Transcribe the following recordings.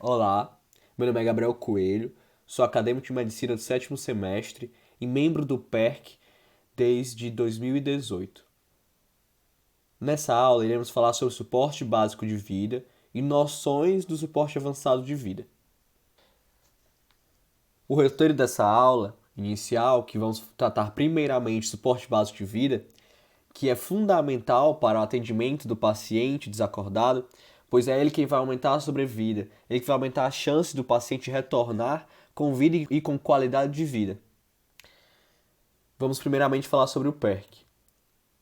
Olá, meu nome é Gabriel Coelho, sou acadêmico de medicina do sétimo semestre e membro do PERC desde 2018. Nessa aula, iremos falar sobre suporte básico de vida e noções do suporte avançado de vida. O roteiro dessa aula inicial, que vamos tratar primeiramente suporte básico de vida, que é fundamental para o atendimento do paciente desacordado, pois é ele quem vai aumentar a sobrevida, ele que vai aumentar a chance do paciente retornar com vida e com qualidade de vida. Vamos primeiramente falar sobre o PERC.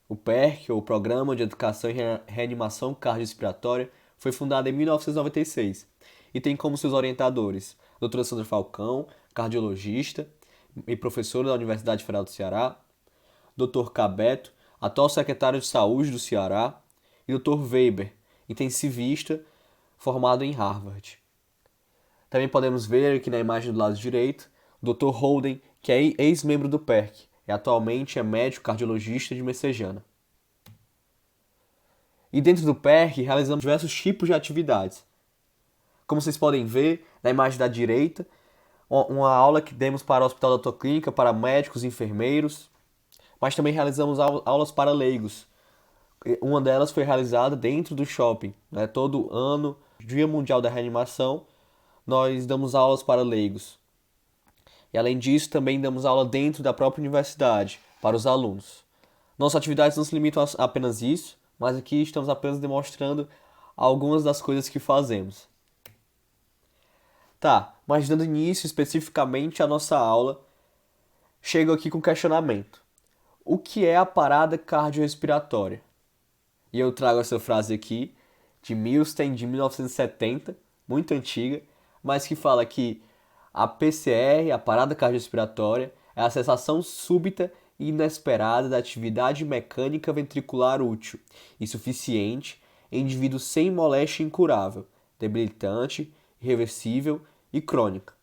O PERC, ou Programa de Educação e Reanimação Cardiorrespiratória, foi fundado em 1996 e tem como seus orientadores Dra. Sandra Falcão, cardiologista e professora da Universidade Federal do Ceará, Dr. Cabeto, atual secretário de Saúde do Ceará, e Dr. Weber, intensivista, formado em Harvard. Também podemos ver aqui na imagem do lado direito o Dr. Holden, que é ex-membro do PERC e atualmente é médico cardiologista de Messejana. E dentro do PERC realizamos diversos tipos de atividades. Como vocês podem ver na imagem da direita, uma aula que demos para o Hospital da Autoclínica, para médicos e enfermeiros, mas também realizamos aulas para leigos. Uma delas foi realizada dentro do shopping. Todo ano, Dia Mundial da Reanimação, nós damos aulas para leigos. E além disso, também damos aula dentro da própria universidade, para os alunos. Nossas atividades não se limitam a apenas isso, mas aqui estamos apenas demonstrando algumas das coisas que fazemos. Tá, mas dando início especificamente à nossa aula, chego aqui com um questionamento. O que é a parada cardiorrespiratória? E eu trago essa frase aqui, de Milstein, de 1970, muito antiga, mas que fala que a PCR, a parada cardiorrespiratória, é a cessação súbita e inesperada da atividade mecânica ventricular útil e suficiente em indivíduo sem moléstia incurável, debilitante, irreversível e crônica.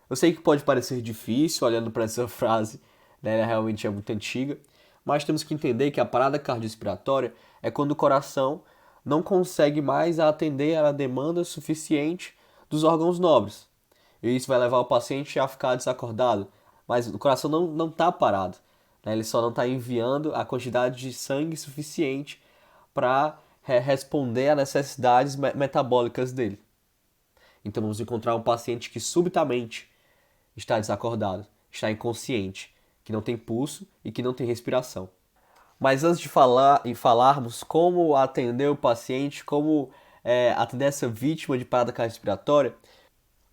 Eu sei que pode parecer difícil olhando para essa frase, né? Ela realmente é muito antiga, mas temos que entender que a parada cardiorrespiratória é quando o coração não consegue mais atender à demanda suficiente dos órgãos nobres. E isso vai levar o paciente a ficar desacordado, mas o coração não está parado, né? Ele só não está enviando a quantidade de sangue suficiente para responder às necessidades metabólicas dele. Então vamos encontrar um paciente que subitamente está desacordado, está inconsciente, que não tem pulso e que não tem respiração. Mas antes de falarmos como atender o paciente, como atender essa vítima de parada cardiorrespiratória,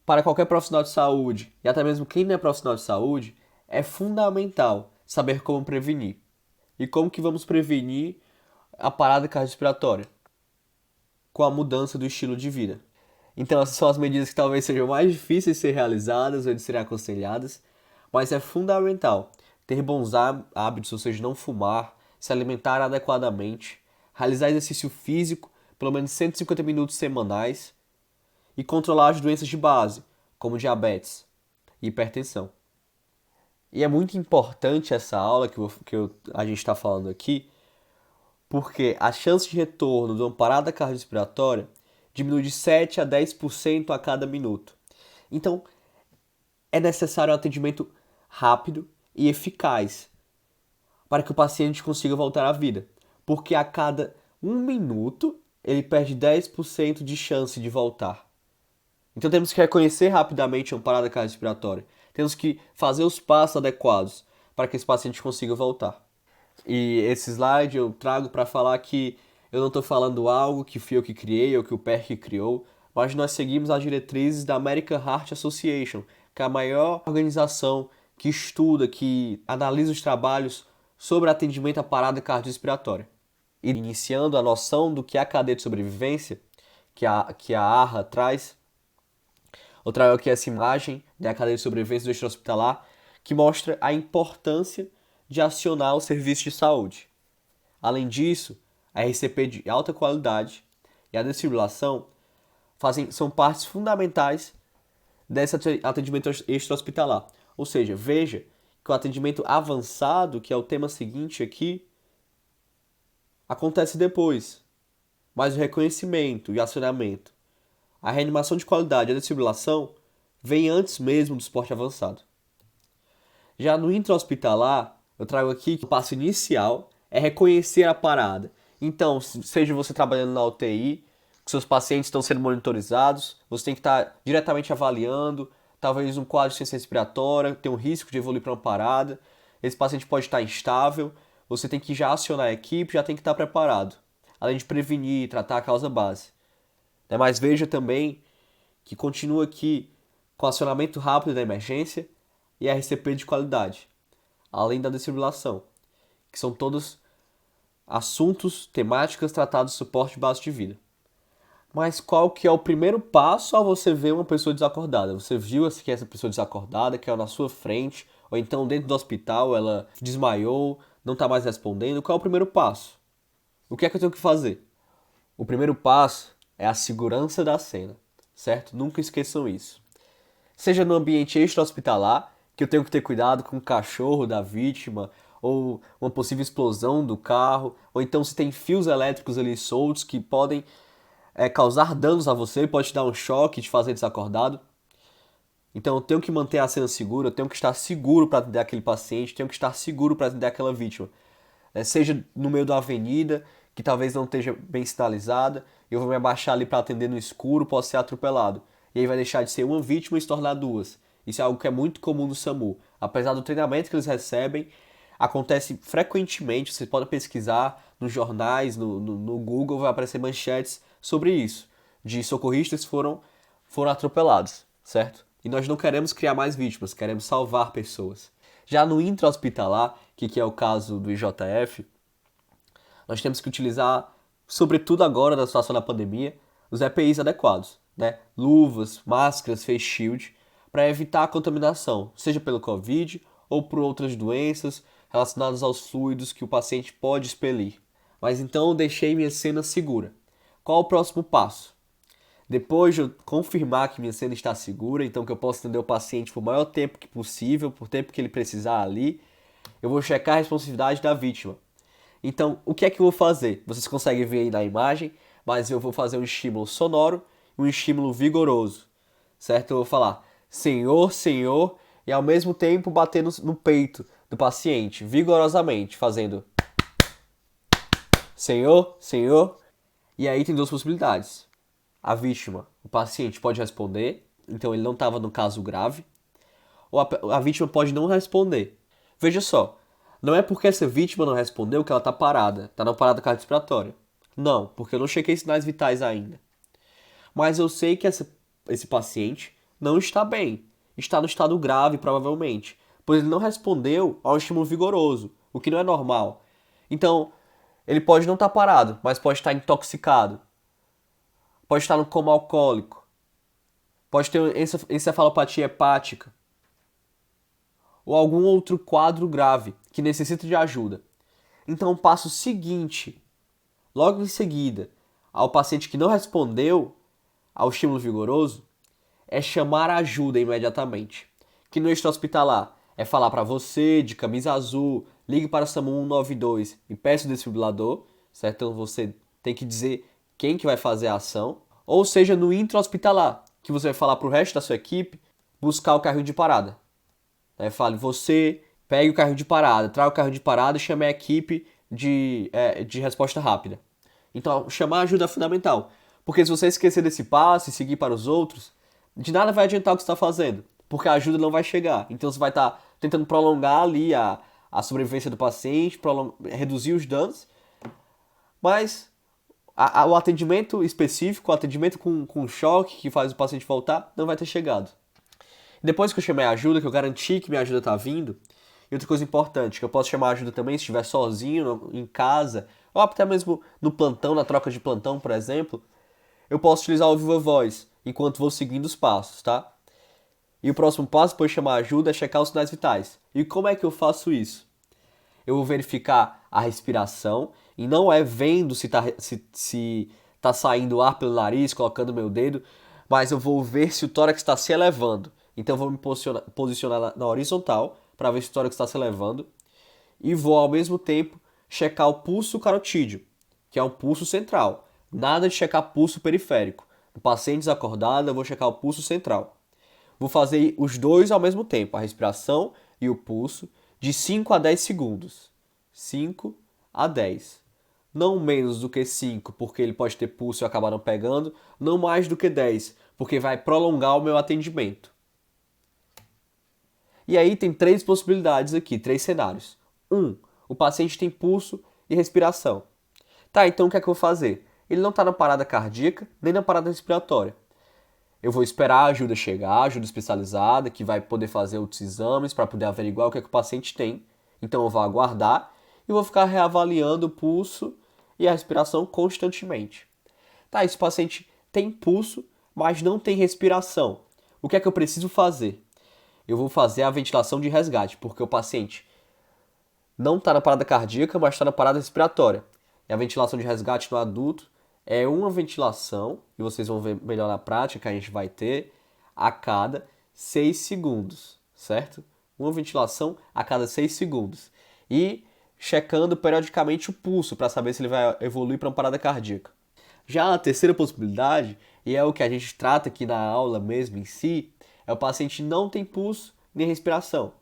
para qualquer profissional de saúde, e até mesmo quem não é profissional de saúde, é fundamental saber como prevenir. E como que vamos prevenir a parada cardiorrespiratória? Com a mudança do estilo de vida. Então essas são as medidas que talvez sejam mais difíceis de ser realizadas ou de serem aconselhadas, mas é fundamental ter bons hábitos, ou seja, não fumar, se alimentar adequadamente, realizar exercício físico pelo menos 150 minutos semanais e controlar as doenças de base, como diabetes e hipertensão. E é muito importante essa aula a gente está falando aqui, porque a chance de retorno de uma parada cardiorrespiratória diminui de 7 a 10% a cada minuto. Então, é necessário um atendimento rápido e eficaz para que o paciente consiga voltar à vida, porque a cada 1 minuto ele perde 10% de chance de voltar. Então temos que reconhecer rapidamente uma parada cardiorrespiratória. Temos que fazer os passos adequados para que esse paciente consiga voltar. E esse slide eu trago para falar que eu não estou falando algo que fui eu que criei ou que o PERC criou, mas nós seguimos as diretrizes da American Heart Association, que é a maior organização que estuda, que analisa os trabalhos sobre atendimento à parada cardiorrespiratória. E iniciando a noção do que é a cadeia de sobrevivência, que a AHA traz, eu trago aqui essa imagem da cadeia de sobrevivência do extra-hospitalar, que mostra a importância de acionar o serviço de saúde. Além disso, a RCP de alta qualidade e a desfibrilação são partes fundamentais desse atendimento extra-hospitalar. Ou seja, veja que o atendimento avançado, que é o tema seguinte aqui, acontece depois, mas o reconhecimento e acionamento A reanimação de qualidade e a desfibrilação vem antes mesmo do suporte avançado. Já no intra-hospitalar, eu trago aqui que o passo inicial é reconhecer a parada. Então, seja você trabalhando na UTI, seus pacientes estão sendo monitorizados, você tem que estar diretamente avaliando, talvez um quadro de insuficiência respiratória, tem um risco de evoluir para uma parada, esse paciente pode estar instável, você tem que já acionar a equipe, já tem que estar preparado, além de prevenir e tratar a causa base. Mas veja também que continua aqui com acionamento rápido da emergência e RCP de qualidade, além da desfibrilação, que são todos assuntos, temáticas tratados no suporte base de vida. Mas qual que é o primeiro passo ao você ver uma pessoa desacordada? Você viu que essa pessoa desacordada, que é na sua frente, ou então dentro do hospital ela desmaiou, não está mais respondendo. Qual é o primeiro passo? O que é que eu tenho que fazer? O primeiro passo é a segurança da cena, certo? Nunca esqueçam isso. Seja no ambiente extra-hospitalar, que eu tenho que ter cuidado com o cachorro da vítima, ou uma possível explosão do carro, ou então se tem fios elétricos ali soltos que podem causar danos a você, pode te dar um choque, te fazer desacordado. Então eu tenho que manter a cena segura, eu tenho que estar seguro para atender aquele paciente, tenho que estar seguro para atender aquela vítima. Seja no meio da avenida, que talvez não esteja bem sinalizada, eu vou me abaixar ali para atender no escuro, posso ser atropelado. E aí vai deixar de ser uma vítima e se tornar duas. Isso é algo que é muito comum no SAMU. Apesar do treinamento que eles recebem, acontece frequentemente, você pode pesquisar nos jornais, no Google, vai aparecer manchetes sobre isso, de socorristas que foram atropelados, certo? E nós não queremos criar mais vítimas, queremos salvar pessoas. Já no intra-hospitalar, que é o caso do IJF, nós temos que utilizar, sobretudo agora na situação da pandemia, os EPIs adequados, né? Luvas, máscaras, face shield, para evitar a contaminação, seja pelo Covid ou por outras doenças relacionadas aos fluidos que o paciente pode expelir. Mas então eu deixei minha cena segura. Qual o próximo passo? Depois de eu confirmar que minha cena está segura, então que eu posso atender o paciente por maior tempo que possível, por tempo que ele precisar ali, eu vou checar a responsividade da vítima. Então, o que é que eu vou fazer? Vocês conseguem ver aí na imagem, mas eu vou fazer um estímulo sonoro e um estímulo vigoroso, certo? Eu vou falar Senhor, Senhor, e ao mesmo tempo bater no peito do paciente, vigorosamente, fazendo Senhor, Senhor. E aí tem duas possibilidades. A vítima, o paciente pode responder, então ele não estava no caso grave, ou a vítima pode não responder. Veja só, não é porque essa vítima não respondeu que ela está parada, está na parada cardiorrespiratória. Não, porque eu não chequei sinais vitais ainda. Mas eu sei que esse paciente não está bem, está no estado grave provavelmente, pois ele não respondeu ao estímulo vigoroso, o que não é normal. Então, ele pode não estar parado, mas pode estar intoxicado, pode estar no coma alcoólico, pode ter encefalopatia hepática, ou algum outro quadro grave que necessita de ajuda. Então, o passo seguinte, logo em seguida, ao paciente que não respondeu ao estímulo vigoroso, é chamar ajuda imediatamente. Que no extra-hospitalar é falar para você, de camisa azul, ligue para o SAMU 192 e peça o desfibrilador, certo? Então você tem que dizer quem que vai fazer a ação. Ou seja, no intra-hospitalar, que você vai falar para o resto da sua equipe buscar o carrinho de parada. Fale, você pegue o carrinho de parada, traga o carrinho de parada e chame a equipe de resposta rápida. Então, chamar ajuda é fundamental. Porque se você esquecer desse passo e seguir para os outros, de nada vai adiantar o que você está fazendo. Porque a ajuda não vai chegar. Então você vai estar tentando prolongar ali a sobrevivência do paciente, reduzir os danos. Mas o atendimento específico, o atendimento com choque que faz o paciente voltar, não vai ter chegado. Depois que eu chamei a ajuda, que eu garanti que minha ajuda está vindo, e outra coisa importante, que eu posso chamar a ajuda também se estiver sozinho, em casa, ou até mesmo no plantão, na troca de plantão, por exemplo, eu posso utilizar o Viva Voz, enquanto vou seguindo os passos, tá? E o próximo passo, depois de chamar a ajuda, é checar os sinais vitais. E como é que eu faço isso? Eu vou verificar a respiração, e não é vendo se tá saindo ar pelo nariz, colocando meu dedo, mas eu vou ver se o tórax está se elevando. Então eu vou me posicionar na horizontal para ver se o tórax está se elevando e vou ao mesmo tempo checar o pulso carotídeo, que é um pulso central. Nada de checar pulso periférico. O paciente desacordado, eu vou checar o pulso central. Vou fazer os dois ao mesmo tempo, a respiração e o pulso, de 5 a 10 segundos. 5 a 10. Não menos do que 5, porque ele pode ter pulso e acabar não pegando. Não mais do que 10, porque vai prolongar o meu atendimento. E aí tem 3 possibilidades aqui, 3 cenários. 1. O paciente tem pulso e respiração. Tá, então o que é que eu vou fazer? Ele não está na parada cardíaca, nem na parada respiratória. Eu vou esperar a ajuda chegar, ajuda especializada, que vai poder fazer outros exames para poder averiguar o que é que o paciente tem. Então eu vou aguardar e vou ficar reavaliando o pulso e a respiração constantemente. Tá, esse paciente tem pulso, mas não tem respiração. O que é que eu preciso fazer? Eu vou fazer a ventilação de resgate, porque o paciente não está na parada cardíaca, mas está na parada respiratória. E a ventilação de resgate no adulto é uma ventilação, e vocês vão ver melhor na prática que a gente vai ter, a cada 6 segundos, certo? Uma ventilação a cada 6 segundos. E checando periodicamente o pulso para saber se ele vai evoluir para uma parada cardíaca. Já a terceira possibilidade, e é o que a gente trata aqui na aula mesmo em si, é o paciente não tem pulso nem respiração.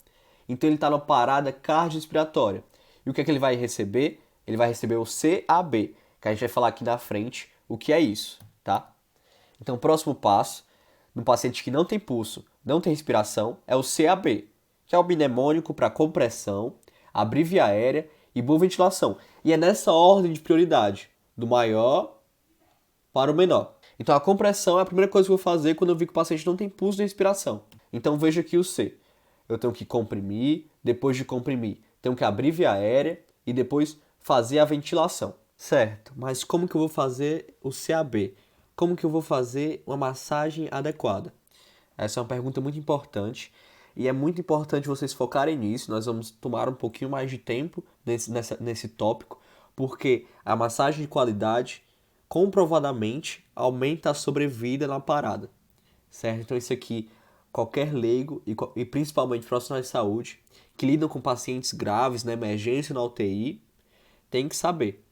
Então ele está numa parada cardiorrespiratória. E o que é que ele vai receber? Ele vai receber o CAB, que a gente vai falar aqui na frente o que é isso, tá? Então o próximo passo, no paciente que não tem pulso, não tem respiração, é o CAB, que é o mnemônico para compressão, abrir via aérea e boa ventilação. E é nessa ordem de prioridade, do maior para o menor. Então a compressão é a primeira coisa que eu vou fazer quando eu vi que o paciente não tem pulso nem respiração. Então veja aqui o C. Eu tenho que comprimir, depois de comprimir, tenho que abrir via aérea e depois fazer a ventilação. Certo, mas como que eu vou fazer o CAB? Como que eu vou fazer uma massagem adequada? Essa é uma pergunta muito importante e é muito importante vocês focarem nisso. Nós vamos tomar um pouquinho mais de tempo nesse tópico, porque a massagem de qualidade comprovadamente aumenta a sobrevida na parada, certo? Então isso aqui, qualquer leigo e principalmente profissionais de saúde que lidam com pacientes graves na emergência na UTI, tem que saber.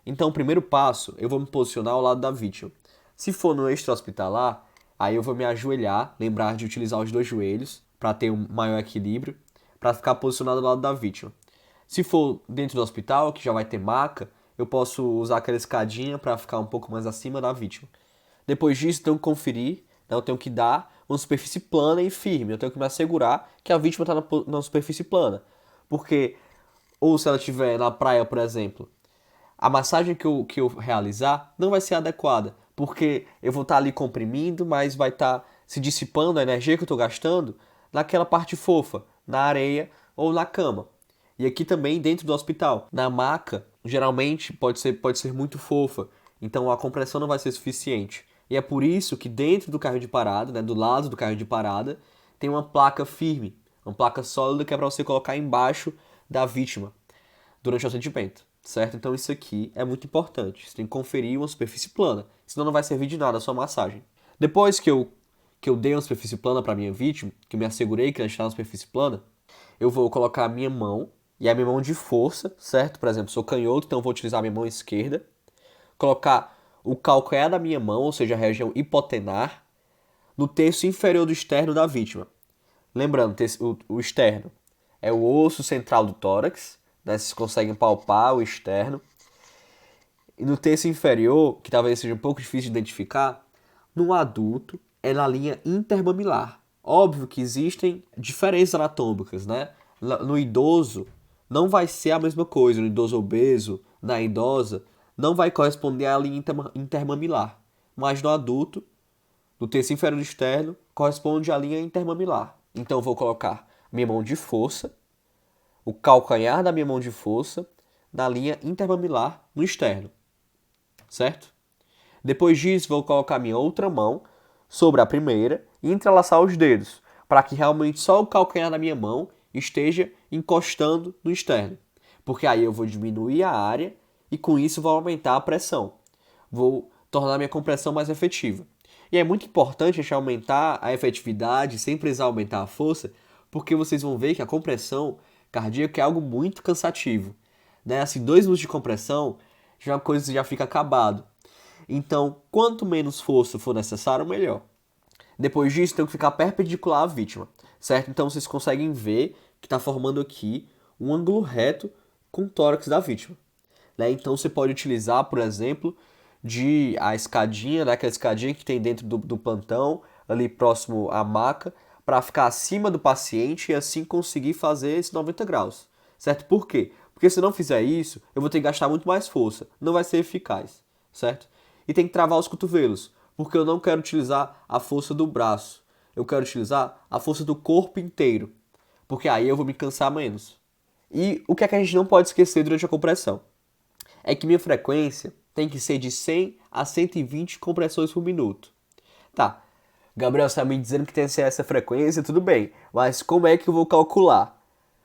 Então o primeiro passo, eu vou me posicionar ao lado da vítima. Se for no extra-hospitalar, aí eu vou me ajoelhar, lembrar de utilizar os 2 joelhos para ter um maior equilíbrio, para ficar posicionado ao lado da vítima. Se for dentro do hospital, que já vai ter maca, eu posso usar aquela escadinha para ficar um pouco mais acima da vítima. Depois disso, eu tenho que conferir, né, eu tenho que dar uma superfície plana e firme. Eu tenho que me assegurar que a vítima está na superfície plana. Porque, ou se ela estiver na praia, por exemplo, a massagem que eu realizar não vai ser adequada. Porque eu vou estar ali comprimindo, mas vai estar se dissipando a energia que eu estou gastando naquela parte fofa, na areia ou na cama. E aqui também dentro do hospital. Na maca, geralmente pode ser muito fofa, então a compressão não vai ser suficiente. E é por isso que dentro do carro de parada, né, do lado do carro de parada, tem uma placa firme, uma placa sólida que é para você colocar embaixo da vítima durante o atendimento, certo? Então isso aqui é muito importante. Você tem que conferir uma superfície plana, senão não vai servir de nada a sua massagem. Depois que eu dei uma superfície plana para minha vítima, que eu me assegurei que ela está na superfície plana, eu vou colocar a minha mão, e a minha mão de força, certo? Por exemplo, sou canhoto, então eu vou utilizar a minha mão esquerda. Colocar o calcanhar da minha mão, ou seja, a região hipotenar, no terço inferior do externo da vítima. Lembrando, o externo é o osso central do tórax, né? Vocês conseguem palpar o externo. E no terço inferior, que talvez seja um pouco difícil de identificar, no adulto é na linha intermamilar. Óbvio que existem diferenças anatômicas, né? No idoso não vai ser a mesma coisa, no idoso obeso, na idosa, não vai corresponder à linha intermamilar. Mas no adulto, no terço inferior externo, corresponde à linha intermamilar. Então eu vou colocar minha mão de força, o calcanhar da minha mão de força, na linha intermamilar no externo, certo? Depois disso, vou colocar minha outra mão sobre a primeira e entrelaçar os dedos, para que realmente só o calcanhar da minha mão esteja encostando no externo. Porque aí eu vou diminuir a área e com isso vou aumentar a pressão. Vou tornar a minha compressão mais efetiva. E é muito importante a gente aumentar a efetividade sem precisar aumentar a força, porque vocês vão ver que a compressão cardíaca é algo muito cansativo. Né? Assim, 2 minutos de compressão já é uma coisa que já fica acabado. Então, quanto menos força for necessário, melhor. Depois disso, tem que ficar perpendicular à vítima, certo? Então, vocês conseguem ver que está formando aqui um ângulo reto com o tórax da vítima. Né? Então, você pode utilizar, por exemplo, a escadinha, né? Aquela escadinha que tem dentro do plantão, ali próximo à maca, para ficar acima do paciente e assim conseguir fazer esse 90 graus, certo? Por quê? Porque se eu não fizer isso, eu vou ter que gastar muito mais força, não vai ser eficaz, certo? E tem que travar os cotovelos, porque eu não quero utilizar a força do braço, eu quero utilizar a força do corpo inteiro, porque aí eu vou me cansar menos. E o que é que a gente não pode esquecer durante a compressão? É que minha frequência tem que ser de 100 a 120 compressões por minuto. Tá, Gabriel, você está me dizendo que tem que ser essa frequência, tudo bem, mas como é que eu vou calcular?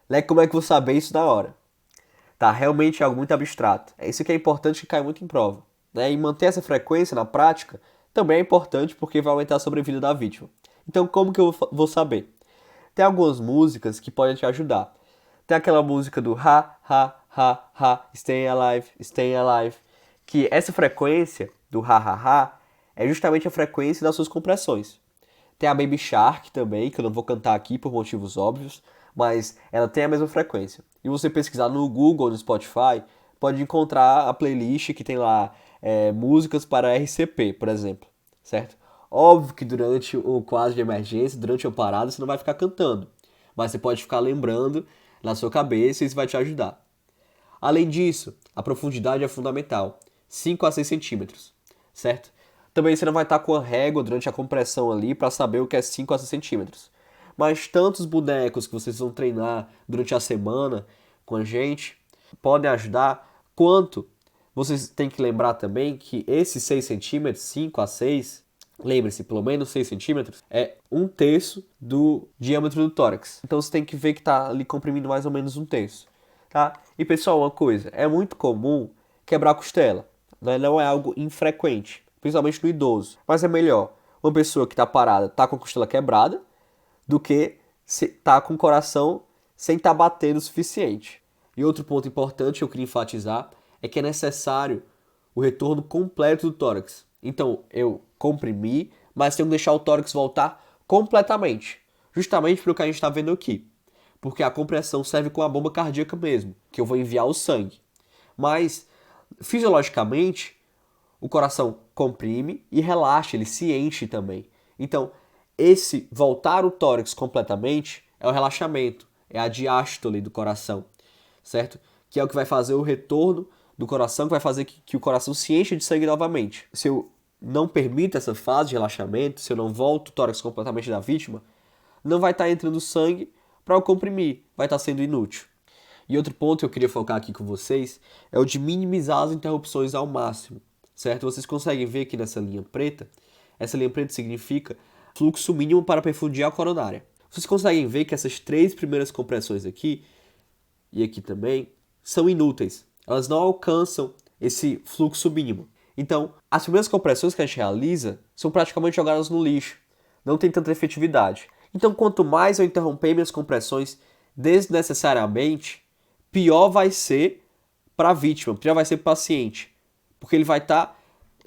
Né? Como é que eu vou saber isso na hora? Tá, realmente é algo muito abstrato. É isso que é importante que cai muito em prova. Né? E manter essa frequência na prática também é importante porque vai aumentar a sobrevida da vítima. Então, como que eu vou saber? Tem algumas músicas que podem te ajudar. Tem aquela música do ha, ha, ha, ha, stay alive, que essa frequência do ha, ha, ha é justamente a frequência das suas compressões. Tem a Baby Shark também, que eu não vou cantar aqui por motivos óbvios, mas ela tem a mesma frequência. E você pesquisar no Google, no Spotify, pode encontrar a playlist que tem lá músicas para RCP, por exemplo, certo? Óbvio que durante o quadro de emergência, durante a parada, você não vai ficar cantando, mas você pode ficar lembrando na sua cabeça e isso vai te ajudar. Além disso, a profundidade é fundamental, 5 a 6 centímetros, certo? Também você não vai estar com a régua durante a compressão ali para saber o que é 5 a 6 centímetros. Mas tantos bonecos que vocês vão treinar durante a semana com a gente podem ajudar, quanto vocês têm que lembrar também que esses 6 centímetros, 5 a 6, lembre-se, pelo menos 6 centímetros, é 1/3 do diâmetro do tórax. Então você tem que ver que está ali comprimindo mais ou menos 1/3. Tá? E pessoal, uma coisa, é muito comum quebrar a costela, né? Não é algo infrequente, principalmente no idoso. Mas é melhor uma pessoa que está parada, tá com a costela quebrada, do que tá com o coração sem estar batendo o suficiente. E outro ponto importante que eu queria enfatizar é que é necessário o retorno completo do tórax. Então, eu comprimi, mas tenho que deixar o tórax voltar completamente. Justamente pelo que a gente está vendo aqui. Porque a compressão serve com a bomba cardíaca mesmo, que eu vou enviar o sangue. Mas, fisiologicamente, o coração comprime e relaxa, ele se enche também. Então, esse voltar o tórax completamente é o relaxamento, é a diástole do coração, certo? Que é o que vai fazer o retorno do coração, que vai fazer que o coração se encha de sangue novamente. Se eu não permito essa fase de relaxamento, se eu não volto o tórax completamente da vítima, não vai estar entrando sangue para eu comprimir, vai estar sendo inútil. E outro ponto que eu queria focar aqui com vocês é o de minimizar as interrupções ao máximo, certo? Vocês conseguem ver aqui nessa linha preta? Essa linha preta significa fluxo mínimo para perfundir a coronária. Vocês conseguem ver que essas 3 primeiras compressões aqui, e aqui também, são inúteis. Elas não alcançam esse fluxo mínimo. Então, as primeiras compressões que a gente realiza são praticamente jogadas no lixo. Não tem tanta efetividade. Então, quanto mais eu interromper minhas compressões desnecessariamente, pior vai ser para a vítima, pior vai ser para o paciente. Porque ele vai estar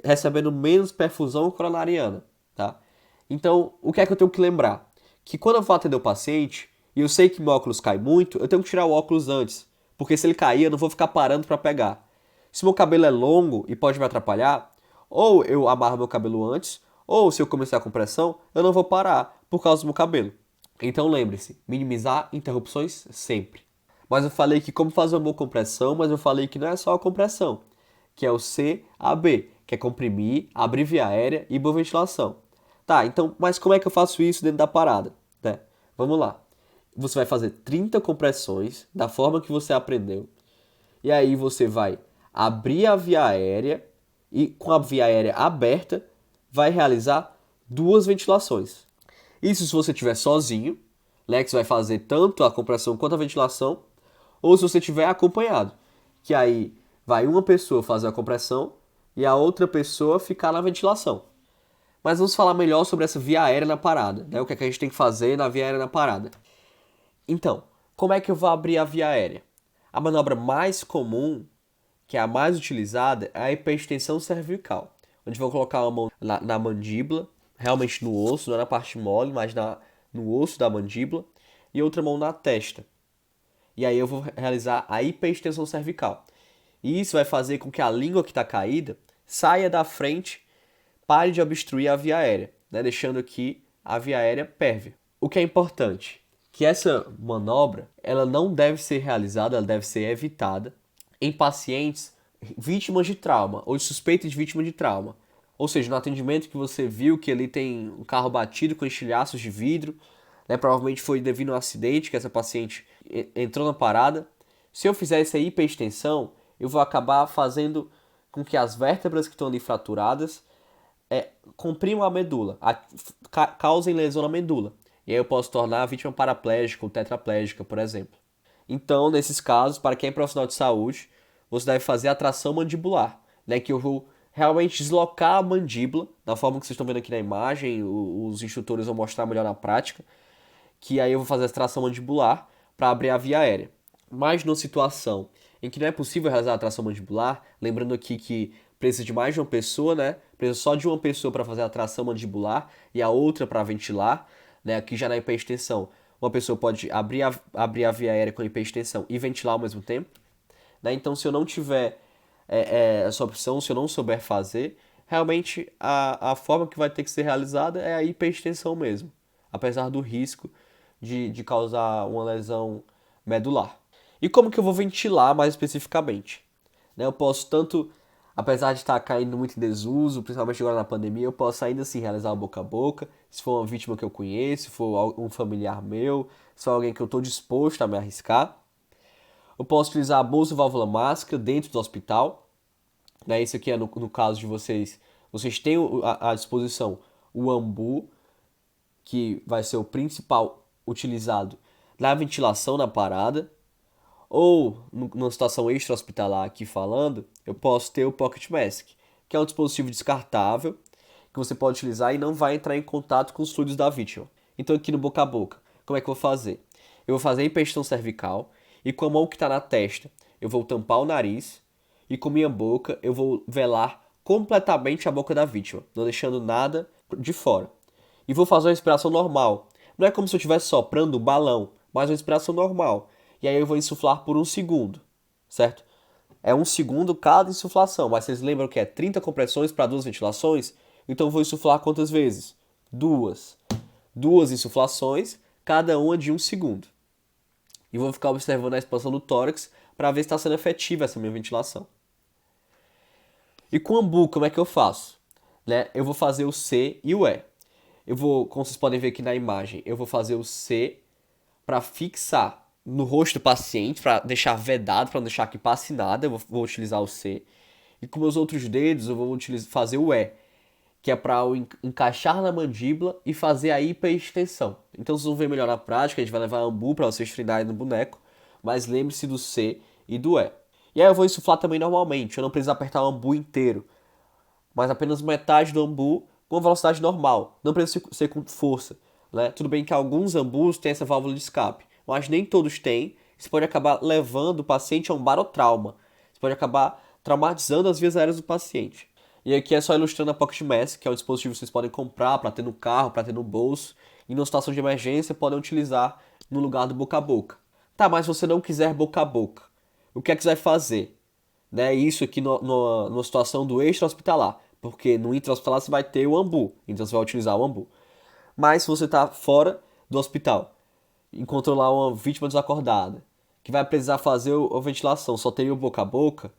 recebendo menos perfusão coronariana. Tá? Então, o que é que eu tenho que lembrar? Que quando eu vou atender o paciente, e eu sei que meu óculos cai muito, eu tenho que tirar o óculos antes. Porque se ele cair, eu não vou ficar parando para pegar. Se meu cabelo é longo e pode me atrapalhar, ou eu amarro meu cabelo antes, ou se eu começar a compressão, eu não vou parar por causa do meu cabelo. Então lembre-se, minimizar interrupções sempre. Mas eu falei que como fazer uma boa compressão, mas eu falei que não é só a compressão, que é o CAB, que é comprimir, abrir via aérea e boa ventilação. Tá, então, mas como é que eu faço isso dentro da parada? Né? Vamos lá. Você vai fazer 30 compressões da forma que você aprendeu. E aí você vai abrir a via aérea e com a via aérea aberta vai realizar 2 ventilações. Isso se você estiver sozinho, né, que você vai fazer tanto a compressão quanto a ventilação, ou se você estiver acompanhado, que aí vai uma pessoa fazer a compressão e a outra pessoa ficar na ventilação. Mas vamos falar melhor sobre essa via aérea na parada, né? O que é que a gente tem que fazer na via aérea na parada. Então, como é que eu vou abrir a via aérea? A manobra mais comum, que é a mais utilizada, é a hiperextensão cervical. onde vou colocar uma mão na mandíbula, realmente no osso, não é na parte mole, mas no osso da mandíbula, e outra mão na testa. E aí eu vou realizar a hiperextensão cervical. E isso vai fazer com que a língua que está caída saia da frente, pare de obstruir a via aérea, né? Deixando aqui a via aérea pérvia. O que é importante, que essa manobra ela não deve ser realizada, ela deve ser evitada em pacientes vítimas de trauma ou suspeitos de vítima de trauma. Ou seja, no atendimento que você viu que ali tem um carro batido com estilhaços de vidro, né, provavelmente foi devido a um acidente que essa paciente entrou na parada. Se eu fizer essa hiperextensão, eu vou acabar fazendo com que as vértebras que estão ali fraturadas comprimam a medula, causem lesão na medula. E aí eu posso tornar a vítima paraplégica ou tetraplégica, por exemplo. Então, nesses casos, para quem é profissional de saúde, você deve fazer a tração mandibular, né, que eu vou realmente deslocar a mandíbula, da forma que vocês estão vendo aqui na imagem, os instrutores vão mostrar melhor na prática, que aí eu vou fazer a tração mandibular para abrir a via aérea. Mas numa situação em que não é possível realizar a tração mandibular, lembrando aqui que precisa de mais de uma pessoa, né? Precisa só de uma pessoa para fazer a tração mandibular e a outra para ventilar, né? Aqui já na hiperextensão, uma pessoa pode abrir a via aérea com a hiperextensão e ventilar ao mesmo tempo, né? Então, se eu não tiver essa opção, se eu não souber fazer, realmente a forma que vai ter que ser realizada é a hiperextensão mesmo, apesar do risco de causar uma lesão medular. E como que eu vou ventilar mais especificamente? Né, eu posso tanto, apesar de estar caindo muito em desuso, principalmente agora na pandemia, eu posso ainda assim realizar o boca a boca, se for uma vítima que eu conheço, se for um familiar meu, se for alguém que eu estou disposto a me arriscar. Eu posso utilizar a bolsa válvula mágica dentro do hospital. Né? Isso aqui é no caso de vocês. Vocês têm à disposição o ambu, que vai ser o principal utilizado na ventilação na parada. Ou, numa situação extra-hospitalar aqui falando, eu posso ter o Pocket Mask, que é um dispositivo descartável que você pode utilizar e não vai entrar em contato com os fluidos da vítima. Então aqui no boca a boca, como é que eu vou fazer? Eu vou fazer a hiperextensão cervical e com a mão que está na testa eu vou tampar o nariz e com minha boca eu vou velar completamente a boca da vítima, não deixando nada de fora. E vou fazer uma respiração normal. Não é como se eu estivesse soprando um balão, mas uma respiração normal. E aí eu vou insuflar por 1 segundo, certo? É 1 segundo cada insuflação, mas vocês lembram que é 30 compressões para 2 ventilações? Então eu vou insuflar quantas vezes? Duas. Duas insuflações, cada uma de 1 segundo. E vou ficar observando a expansão do tórax para ver se está sendo efetiva essa minha ventilação. E com o ambu, como é que eu faço? Né? Eu vou fazer o C e o E. Como vocês podem ver aqui na imagem, eu vou fazer o C para fixar no rosto do paciente, para deixar vedado, para não deixar que passe nada, eu vou utilizar o C. E com meus outros dedos eu vou fazer o E, que é para encaixar na mandíbula e fazer a hiperextensão. Então vocês vão ver melhor na prática, a gente vai levar ambu para vocês treinarem no boneco, mas lembre-se do C e do E. E aí eu vou insuflar também normalmente, eu não preciso apertar o ambu inteiro, mas apenas metade do ambu com uma velocidade normal, não precisa ser com força. Né? Tudo bem que alguns ambus têm essa válvula de escape, mas nem todos têm. Isso pode acabar levando o paciente a um barotrauma. Isso pode acabar traumatizando as vias aéreas do paciente. E aqui é só ilustrando a Pocket Mask, que é um dispositivo que vocês podem comprar para ter no carro, para ter no bolso. E numa situação de emergência podem utilizar no lugar do boca a boca. Tá, mas se você não quiser boca a boca, o que é que você vai fazer? Né? Isso aqui numa situação do extra-hospitalar. Porque no intra-hospitalar você vai ter o ambu, então você vai utilizar o ambu. Mas se você está fora do hospital, encontrou lá uma vítima desacordada, que vai precisar fazer a ventilação, só teria o boca a boca,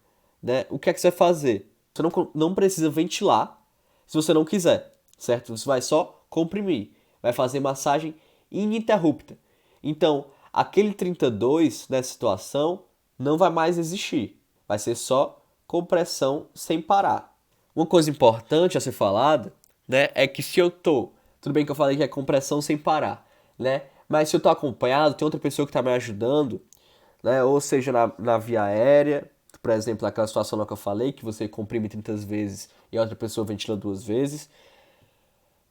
né? O que é que você vai fazer? Você não precisa ventilar se você não quiser, certo? Você vai só comprimir, vai fazer massagem ininterrupta. Então, aquele 32 nessa situação não vai mais existir, vai ser só compressão sem parar. Uma coisa importante a ser falada, né, é que se eu tô, tudo bem que eu falei que é compressão sem parar, né, mas se eu tô acompanhado, tem outra pessoa que está me ajudando, né, ou seja, na via aérea, por exemplo, naquela situação lá que eu falei, que você comprime 30 vezes e a outra pessoa ventila 2 vezes,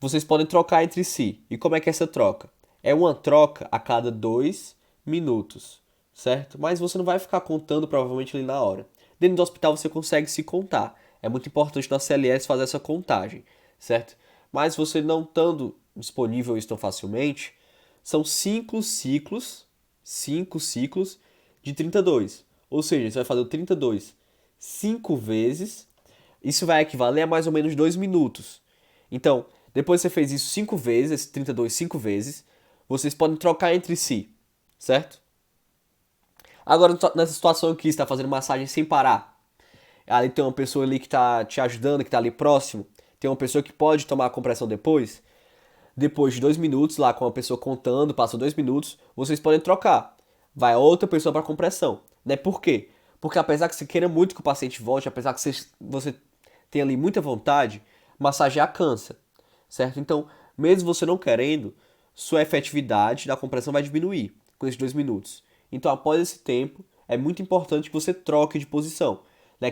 vocês podem trocar entre si. E como é que é essa troca? É uma troca a cada 2 minutos, certo? Mas você não vai ficar contando provavelmente ali na hora. Dentro do hospital você consegue se contar. É muito importante na CLS fazer essa contagem, certo? Mas você não estando disponível isso tão facilmente, são 5 ciclos de 32. Ou seja, você vai fazer o 32 5 vezes, isso vai equivaler a mais ou menos 2 minutos. Então, depois que você fez isso 5 vezes, esse 32 5 vezes, vocês podem trocar entre si, certo? Agora, nessa situação aqui, você está fazendo massagem sem parar. Ali tem uma pessoa ali que está te ajudando, que está ali próximo. Tem uma pessoa que pode tomar a compressão depois. Depois de 2 minutos, lá com a pessoa contando, passou 2 minutos, vocês podem trocar. Vai outra pessoa para compressão. Né? Por quê? Porque apesar que você queira muito que o paciente volte, apesar que você tenha ali muita vontade, massagear cansa. Certo? Então, mesmo você não querendo, sua efetividade da compressão vai diminuir com esses 2 minutos. Então, após esse tempo, é muito importante que você troque de posição. Né?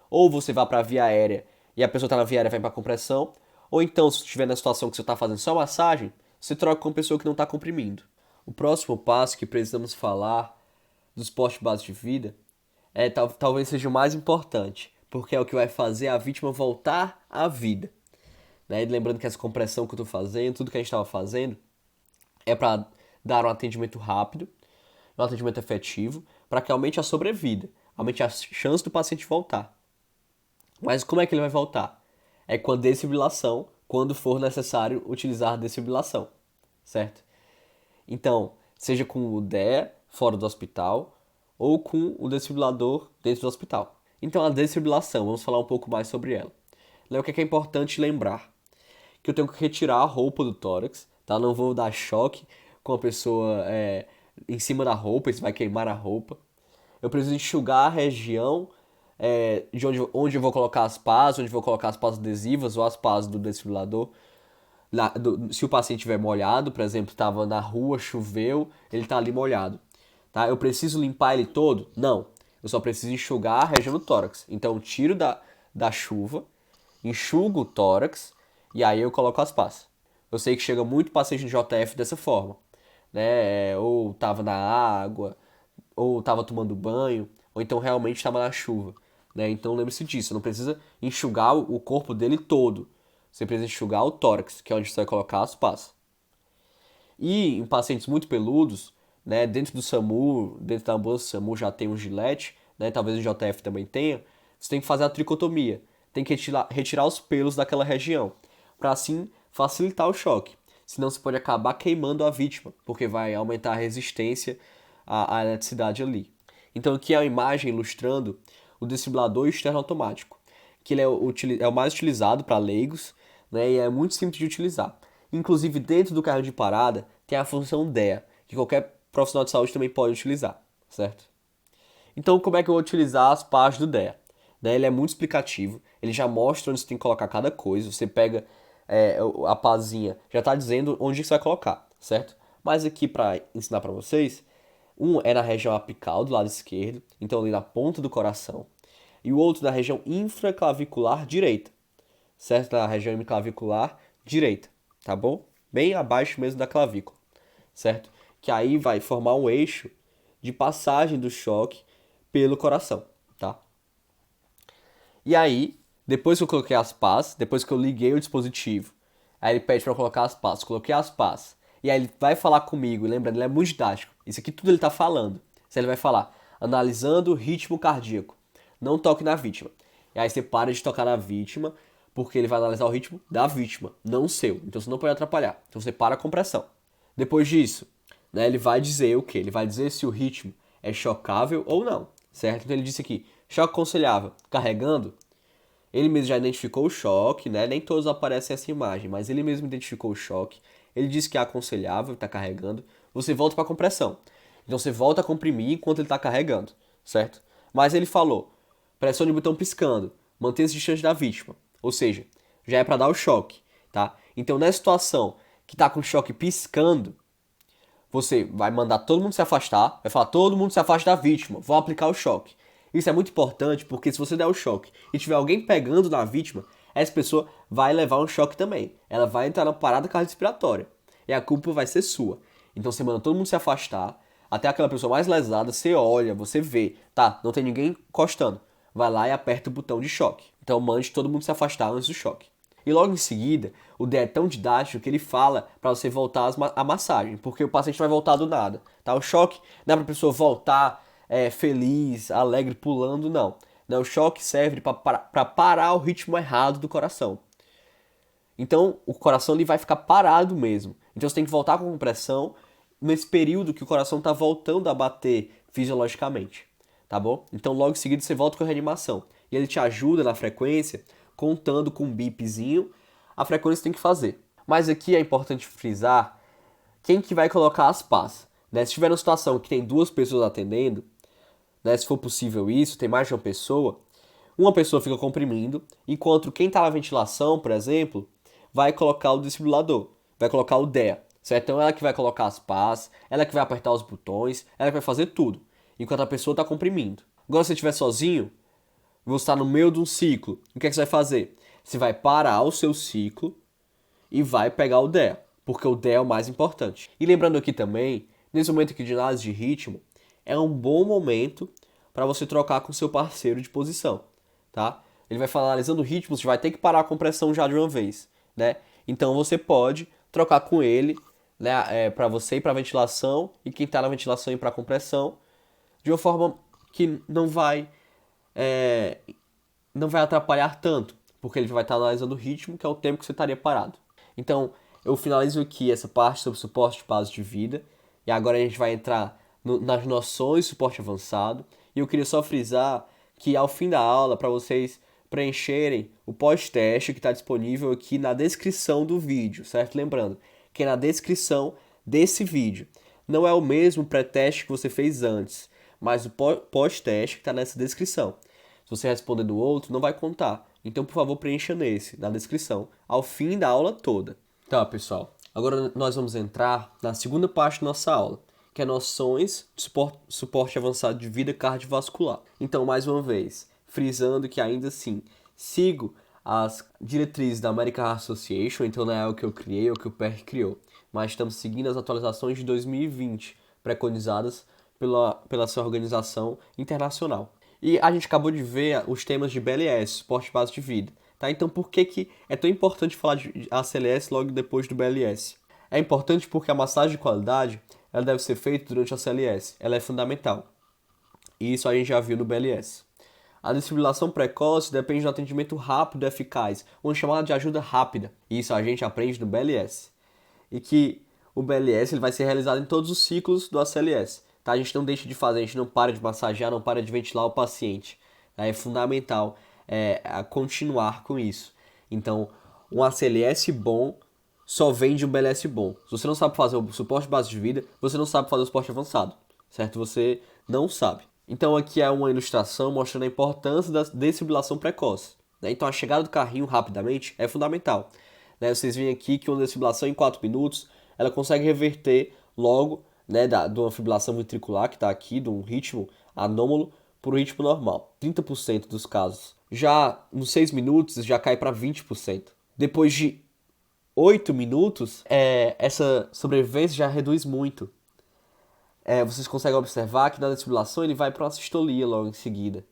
Ou você vá para a via aérea e a pessoa está na via aérea e vai para a compressão, ou então, se estiver na situação que você está fazendo só massagem, você troca com uma pessoa que não está comprimindo. O próximo passo que precisamos falar do esporte base de vida talvez seja o mais importante, porque é o que vai fazer a vítima voltar à vida. Né? E lembrando que essa compressão que eu estou fazendo, tudo que a gente estava fazendo, é para dar um atendimento rápido, um atendimento efetivo, para que aumente a sobrevida, aumente a chance do paciente voltar. Mas como é que ele vai voltar? É com a desfibrilação, quando for necessário utilizar a desfibrilação, certo? Então, seja com o DEA fora do hospital ou com o desfibrilador dentro do hospital. Então, a desfibrilação, vamos falar um pouco mais sobre ela. O que é importante lembrar? Que eu tenho que retirar a roupa do tórax, tá? Não vou dar choque com a pessoa em cima da roupa, isso vai queimar a roupa. Eu preciso enxugar a região de onde eu vou colocar as pás, onde eu vou colocar as pás adesivas ou as pás do desfibrilador. Se o paciente estiver molhado, por exemplo, estava na rua, choveu, ele está ali molhado. Tá? Eu preciso limpar ele todo? Não. Eu só preciso enxugar a região do tórax. Então, eu tiro da chuva, enxugo o tórax e aí eu coloco as pás. Eu sei que chega muito paciente no JF dessa forma. Né? Ou estava na água, ou estava tomando banho, ou então realmente estava na chuva. Né? Então lembre-se disso, não precisa enxugar o corpo dele todo. Você precisa enxugar o tórax, que é onde você vai colocar as pás. E em pacientes muito peludos, né, dentro do SAMU, dentro da ambulância do SAMU já tem um gilete, né, talvez o JF também tenha, você tem que fazer a tricotomia. Tem que retirar os pelos daquela região, para assim facilitar o choque. Senão você pode acabar queimando a vítima, porque vai aumentar a resistência à eletricidade ali. Então aqui é a imagem ilustrando o desfibrilador externo automático, que ele é o mais utilizado para leigos, né, e é muito simples de utilizar. Inclusive dentro do carro de parada tem a função DEA, que qualquer profissional de saúde também pode utilizar, certo? Então como é que eu vou utilizar as páginas do DEA? Né, ele é muito explicativo, ele já mostra onde você tem que colocar cada coisa, você pega a pazinha, já está dizendo onde você vai colocar, certo? Mas aqui para ensinar para vocês, um é na região apical, do lado esquerdo, então ali na ponta do coração, e o outro na região infraclavicular direita, certo? Na região infraclavicular direita, tá bom? Bem abaixo mesmo da clavícula, certo? Que aí vai formar um eixo de passagem do choque pelo coração, tá? E aí, depois que eu coloquei as pás, depois que eu liguei o dispositivo, aí ele pede para eu colocar as pás, coloquei as pás, e aí ele vai falar comigo, lembrando, ele é muito didático, isso aqui tudo ele tá falando. Se ele vai falar, analisando o ritmo cardíaco, não toque na vítima. E aí você para de tocar na vítima, porque ele vai analisar o ritmo da vítima, não o seu. Então você não pode atrapalhar. Então você para a compressão. Depois disso, né, ele vai dizer o quê? Ele vai dizer se o ritmo é chocável ou não, certo? Então ele disse aqui, choque aconselhável, carregando. Ele mesmo já identificou o choque, né? Nem todos aparecem essa imagem, mas ele mesmo identificou o choque. Ele disse que é aconselhável, está carregando. Você volta para a compressão. Então você volta a comprimir enquanto ele está carregando, certo? Mas ele falou, pressão de botão piscando, mantenha-se distante da vítima. Ou seja, já é para dar o choque, tá? Então nessa situação que está com o choque piscando, você vai mandar todo mundo se afastar, vai falar todo mundo se afasta da vítima, vou aplicar o choque. Isso é muito importante porque se você der o choque e tiver alguém pegando na vítima, essa pessoa vai levar um choque também. Ela vai entrar na parada cardiorrespiratória e a culpa vai ser sua. Então você manda todo mundo se afastar, até aquela pessoa mais lesada, você olha, você vê, tá, não tem ninguém encostando. vai lá e aperta o botão de choque. Então mande todo mundo se afastar antes do choque. E logo em seguida, o DE é tão didático que ele fala para você voltar a massagem, porque o paciente não vai voltar do nada. Tá? O choque não é para a pessoa voltar feliz, alegre, pulando, não. O choque serve para parar o ritmo errado do coração. Então, o coração ele vai ficar parado mesmo. Então, você tem que voltar com compressão nesse período que o coração está voltando a bater fisiologicamente. Tá bom? Então, logo em seguida, você volta com a reanimação. E ele te ajuda na frequência, contando com um bipzinho, a frequência que tem que fazer. Mas aqui é importante frisar quem que vai colocar as pás. Né? Se tiver uma situação que tem 2 pessoas atendendo, né, se for possível isso, tem mais de uma pessoa fica comprimindo, enquanto quem está na ventilação, por exemplo, vai colocar o desfibrilador, vai colocar o DEA, certo? Então ela que vai colocar as pás, ela que vai apertar os botões, ela que vai fazer tudo, enquanto a pessoa está comprimindo. Agora se você estiver sozinho, você está no meio de um ciclo, o que é que você vai fazer? Você vai parar o seu ciclo e vai pegar o DEA, porque o DEA é o mais importante. E lembrando aqui também, nesse momento aqui de análise de ritmo, é um bom momento para você trocar com seu parceiro de posição, tá? Ele vai falar analisando o ritmo, você vai ter que parar a compressão já de uma vez, né? Então você pode trocar com ele, né, para você ir para a ventilação e quem está na ventilação ir para a compressão, de uma forma que não vai atrapalhar tanto, porque ele vai estar analisando o ritmo, que é o tempo que você estaria parado. Então, eu finalizo aqui essa parte sobre suporte de base de vida, e agora a gente vai entrar nas noções de suporte avançado, e eu queria só frisar que ao fim da aula, para vocês preencherem o pós-teste que está disponível aqui na descrição do vídeo, certo? Lembrando que é na descrição desse vídeo. Não é o mesmo pré-teste que você fez antes, mas o pós-teste que está nessa descrição. Se você responder do outro, não vai contar. Então, por favor, preencha nesse, na descrição, ao fim da aula toda. Tá, pessoal. Agora nós vamos entrar na segunda parte da nossa aula, que é noções de suporte avançado de vida cardiovascular. Então, mais uma vez, frisando que ainda assim, sigo as diretrizes da American Heart Association, então não é o que eu criei, é o que o PER criou, mas estamos seguindo as atualizações de 2020, preconizadas pela sua organização internacional. E a gente acabou de ver os temas de BLS, suporte base de vida. Tá? Então por que é tão importante falar de ACLS logo depois do BLS? É importante porque a massagem de qualidade ela deve ser feita durante a ACLS. Ela é fundamental. E isso a gente já viu no BLS. A desfibrilação precoce depende do atendimento rápido e eficaz, uma chamada de ajuda rápida. Isso a gente aprende no BLS. E que o BLS ele vai ser realizado em todos os ciclos do ACLS. Tá? A gente não deixa de fazer, a gente não para de massagear, não para de ventilar o paciente. Tá? É fundamental continuar com isso. Então, um ACLS bom só vem de um BLS bom. Se você não sabe fazer o suporte base de vida, você não sabe fazer o suporte avançado, certo? Você não sabe. Então, aqui é uma ilustração mostrando a importância da desfibrilação precoce. Né? Então, a chegada do carrinho rapidamente é fundamental. Né? Vocês veem aqui que uma desfibrilação em 4 minutos, ela consegue reverter logo, né, de uma fibrilação ventricular, que está aqui, de um ritmo anômalo, para o ritmo normal. 30% dos casos. Já nos 6 minutos, já cai para 20%. Depois de 8 minutos, essa sobrevivência já reduz muito. Vocês conseguem observar que na desfibrilação ele vai para uma sistolia logo em seguida.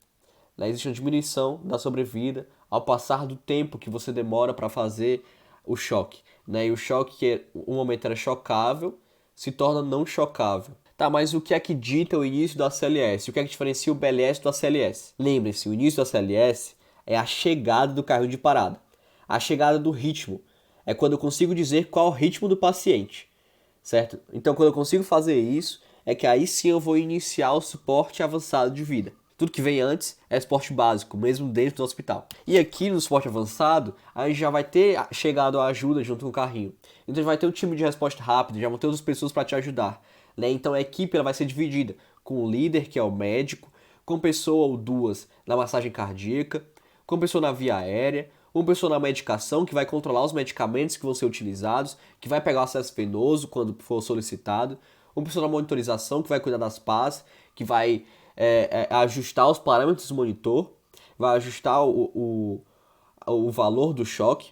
Né? Existe uma diminuição da sobrevida ao passar do tempo que você demora para fazer o choque. Né? E o choque, que um momento era chocável, se torna não chocável. Tá, mas o que é que dita o início do ACLS? O que é que diferencia o BLS do ACLS? Lembre-se, o início do ACLS é a chegada do carrinho de parada. A chegada do ritmo. É quando eu consigo dizer qual é o ritmo do paciente. Certo? Então, quando eu consigo fazer isso, é que aí sim eu vou iniciar o suporte avançado de vida. Tudo que vem antes é suporte básico, mesmo dentro do hospital. E aqui no suporte avançado, a gente já vai ter chegado a ajuda junto com o carrinho. Então a gente vai ter um time de resposta rápida, já vão ter outras pessoas para te ajudar. Né? Então a equipe ela vai ser dividida com o líder, que é o médico, com pessoa ou duas na massagem cardíaca, com pessoa na via aérea, uma pessoa na medicação, que vai controlar os medicamentos que vão ser utilizados, que vai pegar o acesso venoso quando for solicitado, uma pessoa na monitorização, que vai cuidar das pás, que vai ajustar os parâmetros do monitor, vai ajustar o valor do choque,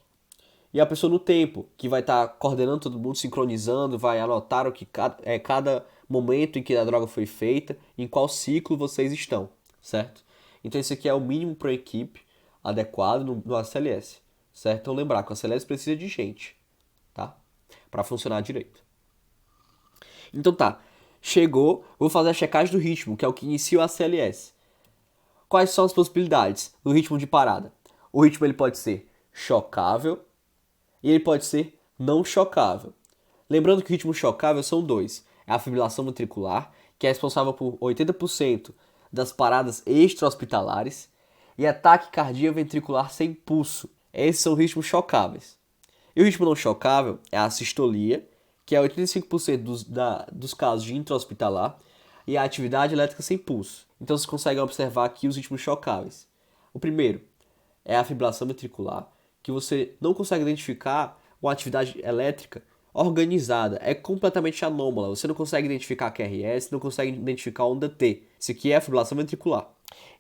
e a pessoa no tempo, que vai estar coordenando todo mundo, sincronizando, vai anotar o que cada momento em que a droga foi feita, em qual ciclo vocês estão, certo? Então esse aqui é o mínimo para a equipe adequado no ACLS, certo? Então lembrar que o ACLS precisa de gente, tá? Para funcionar direito. Então tá, chegou, vou fazer a checagem do ritmo, que é o que inicia o ACLS. Quais são as possibilidades do ritmo de parada? O ritmo ele pode ser chocável e ele pode ser não chocável. Lembrando que o ritmo chocável são dois. É a fibrilação ventricular, que é responsável por 80% das paradas extra-hospitalares, e a taquicardia ventricular sem pulso. Esses são ritmos chocáveis. E o ritmo não chocável é a sistolia, que é 85% dos casos de intra-hospitalar, e a atividade elétrica sem pulso. Então vocês conseguem observar aqui os ritmos chocáveis. O primeiro é a fibrilação ventricular, que você não consegue identificar uma atividade elétrica organizada, é completamente anômala. Você não consegue identificar QRS, não consegue identificar onda T. Isso aqui é a fibrilação ventricular.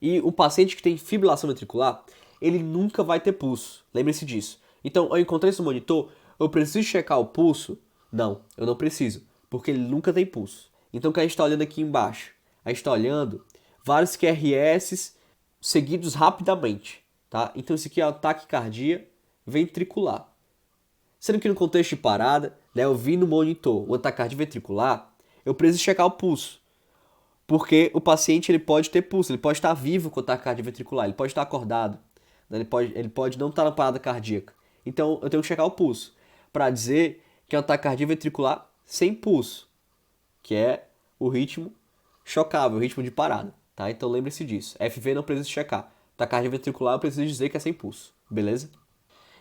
E o paciente que tem fibrilação ventricular, ele nunca vai ter pulso. Lembre-se disso. Então, eu encontrei esse monitor, eu preciso checar o pulso? Não, eu não preciso, porque ele nunca tem pulso. Então, o que a gente está olhando aqui embaixo? A gente está olhando vários QRS seguidos rapidamente, tá? Então, esse aqui é a taquicardia ventricular. Sendo que no contexto de parada, né, eu vi no monitor o taquicardia ventricular, eu preciso checar o pulso. Porque o paciente ele pode ter pulso, ele pode estar vivo com taquicardia ventricular, ele pode estar acordado, né, ele pode não estar na parada cardíaca. Então, eu tenho que checar o pulso para dizer que é uma taquicardia ventricular sem pulso, que é o ritmo chocável, o ritmo de parada, tá? Então lembre-se disso. FV não precisa checar. Taquicardia ventricular eu preciso dizer que é sem pulso, beleza?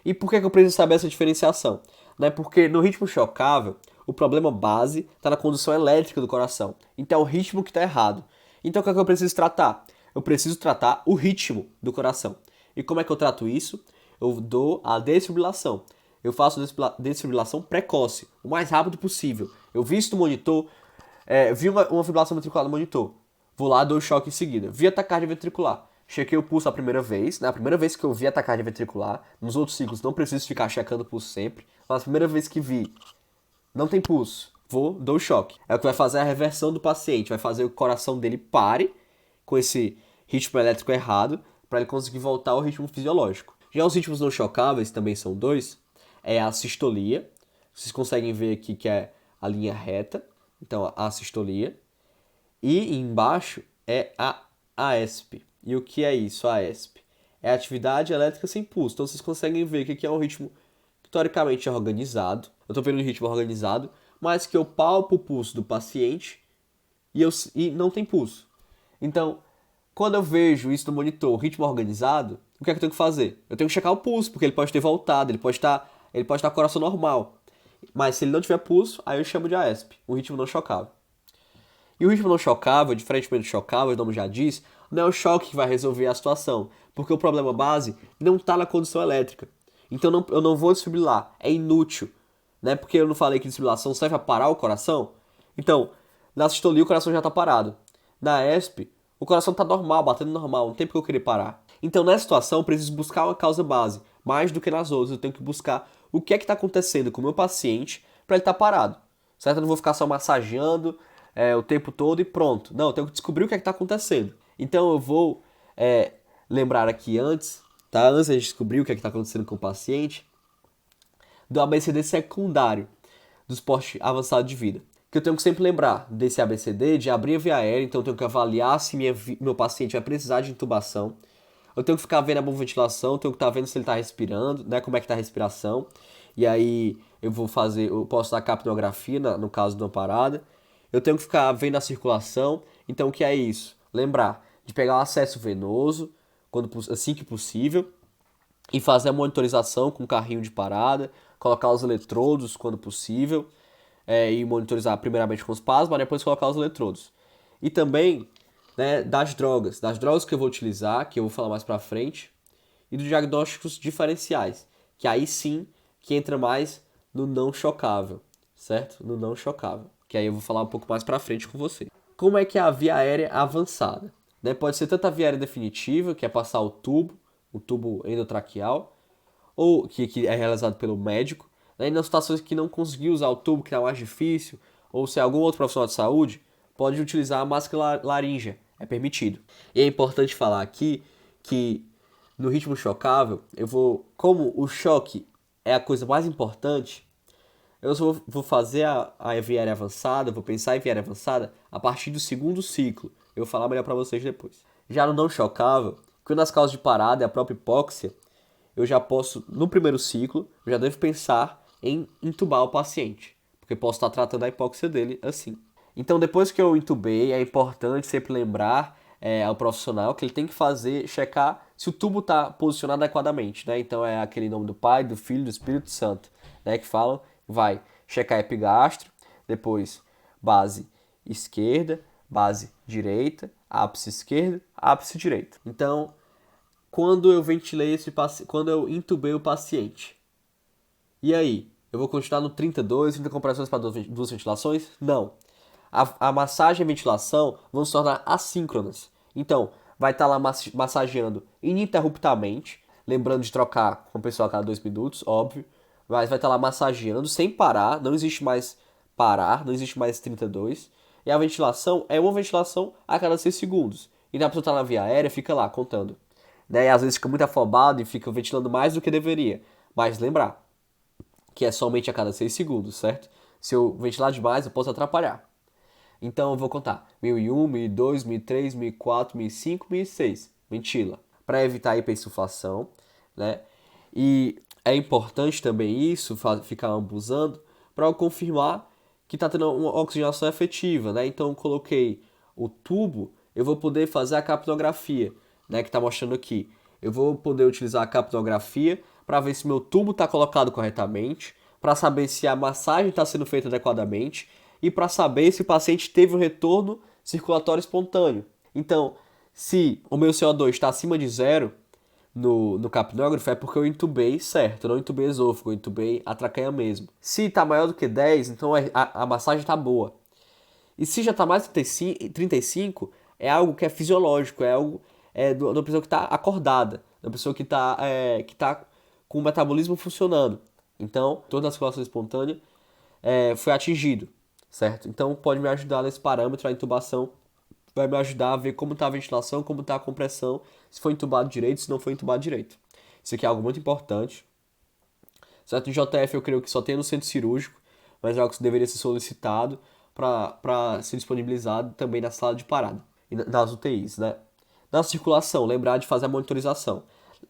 E por que eu preciso saber essa diferenciação? Né? Porque no ritmo chocável, o problema base está na condução elétrica do coração. Então é o ritmo que está errado. Então o que é que eu preciso tratar? Eu preciso tratar o ritmo do coração. E como é que eu trato isso? Eu dou a desfibrilação. Eu faço desfibrilação precoce, o mais rápido possível. Eu vi isso no monitor, vi uma fibrilação ventricular no monitor. Vou lá, dou o choque em seguida. Vi a taquicardia ventricular. Chequei o pulso a primeira vez, né? A primeira vez que eu vi a taquicardia ventricular. Nos outros ciclos não preciso ficar checando o pulso sempre. Mas a primeira vez que vi, não tem pulso. Dou o choque. É o que vai fazer a reversão do paciente. Vai fazer o coração dele pare com esse ritmo elétrico errado para ele conseguir voltar ao ritmo fisiológico. Já os ritmos não chocáveis, também são dois. É a sistolia. Vocês conseguem ver aqui que é a linha reta. Então, a sistolia. E embaixo é a AESP. E o que é isso, a AESP? É a atividade elétrica sem pulso. Então vocês conseguem ver que aqui é um ritmo que teoricamente é organizado. Eu estou vendo um ritmo organizado, mas que eu palpo o pulso do paciente e não tem pulso. Então, quando eu vejo isso no monitor, ritmo organizado, o que é que eu tenho que fazer? Eu tenho que checar o pulso, porque ele pode ter voltado, ele pode estar com o coração normal. Mas se ele não tiver pulso, aí eu chamo de AESP, um ritmo não chocável. E o ritmo não chocável, diferentemente do chocável, o nome já diz, não é o choque que vai resolver a situação, porque o problema base não está na condução elétrica. Então eu não vou desfibrilar, é inútil, né? Porque eu não falei que desfibrilação serve para parar o coração. Então, na sistolia o coração já está parado. Na ESP, o coração está normal, batendo normal, não tem porque eu querer parar. Então, nessa situação, eu preciso buscar uma causa base, mais do que nas outras. Eu tenho que buscar o que é que está acontecendo com o meu paciente para ele estar parado, certo? Eu não vou ficar só massageando o tempo todo e pronto. Não, eu tenho que descobrir o que é que está acontecendo. Então, eu vou lembrar aqui antes, tá? Antes de descobrir o que é que está acontecendo com o paciente, do ABCD secundário, do suporte avançado de vida. Que eu tenho que sempre lembrar desse ABCD, de abrir a via aérea, então eu tenho que avaliar se meu paciente vai precisar de intubação. Eu tenho que ficar vendo a boa ventilação, eu tenho que estar vendo se ele está respirando, né, como é que está a respiração. E aí eu posso dar capnografia no caso de uma parada. Eu tenho que ficar vendo a circulação. Então o que é isso? Lembrar de pegar o acesso venoso, assim que possível, e fazer a monitorização com o carrinho de parada, colocar os eletrodos quando possível, e monitorizar primeiramente com os plasma, depois colocar os eletrodos. E também, né, das drogas que eu vou utilizar, que eu vou falar mais pra frente, e dos diagnósticos diferenciais, que aí sim que entra mais no não chocável, certo? No não chocável, que aí eu vou falar um pouco mais pra frente com você. Como é que é a via aérea avançada? Né, pode ser tanto a via aérea definitiva, que é passar o tubo endotraqueal, ou que é realizado pelo médico, né, e nas situações que não conseguiu usar o tubo, que é mais difícil, ou se é algum outro profissional de saúde, pode utilizar a máscara laríngea. é permitido. E é importante falar aqui que no ritmo chocável, como o choque é a coisa mais importante, eu vou fazer a viária avançada, vou pensar em viária avançada a partir do segundo ciclo. Eu vou falar melhor para vocês depois. Já no não chocável, quando as causas de parada é a própria hipóxia, eu já posso, no primeiro ciclo, eu já devo pensar em intubar o paciente, porque posso estar tratando a hipóxia dele assim. Então, depois que eu intubei, é importante sempre lembrar ao profissional que ele tem que checar se o tubo está posicionado adequadamente, né? Então, é aquele nome do Pai, do Filho e do Espírito Santo, né? Que falam, vai checar epigastro, depois base esquerda, base direita, ápice esquerda, ápice direita. Então, quando eu ventilei quando eu intubei o paciente, e aí? Eu vou continuar no 32, 30 compressões para duas ventilações? Não. A massagem e a ventilação vão se tornar assíncronas. Então, vai estar lá massageando ininterruptamente, lembrando de trocar com o pessoal a cada 2 minutos, óbvio, mas vai estar lá massageando sem parar, não existe mais parar, não existe mais 32. E a ventilação é uma ventilação a cada 6 segundos. Então a pessoa está na via aérea, fica lá contando. Né? E às vezes fica muito afobado e fica ventilando mais do que deveria. Mas lembrar que é somente a cada 6 segundos, certo? Se eu ventilar demais, eu posso atrapalhar. Então eu vou contar 1001, 1002, 1003, 1004, 1005, 1006. Ventila. Para evitar a hiperinsuflação, né? E é importante também isso, ficar ambusando, para eu confirmar que está tendo uma oxigenação efetiva, né? Então eu coloquei o tubo, eu vou poder fazer a capnografia, né? Que está mostrando aqui. Eu vou poder utilizar a capnografia para ver se meu tubo está colocado corretamente, para saber se a massagem está sendo feita adequadamente e para saber se o paciente teve um retorno circulatório espontâneo. Então, se o meu CO2 está acima de zero no capnógrafo, é porque eu intubei certo, eu não intubei esôfago, eu intubei a traqueia mesmo. Se está maior do que 10, então a massagem está boa. E se já está mais de 35, é algo que é fisiológico, é algo da pessoa que está acordada, da pessoa que tá com o metabolismo funcionando. Então, toda a circulação espontânea foi atingido, certo? Então, pode me ajudar nesse parâmetro, a intubação vai me ajudar a ver como está a ventilação, como está a compressão, se foi entubado direito, se não foi entubado direito. Isso aqui é algo muito importante. Certo? Em JF eu creio que só tem no centro cirúrgico, mas é algo que deveria ser solicitado para ser disponibilizado também na sala de parada e nas UTIs, né? Na circulação, lembrar de fazer a monitorização.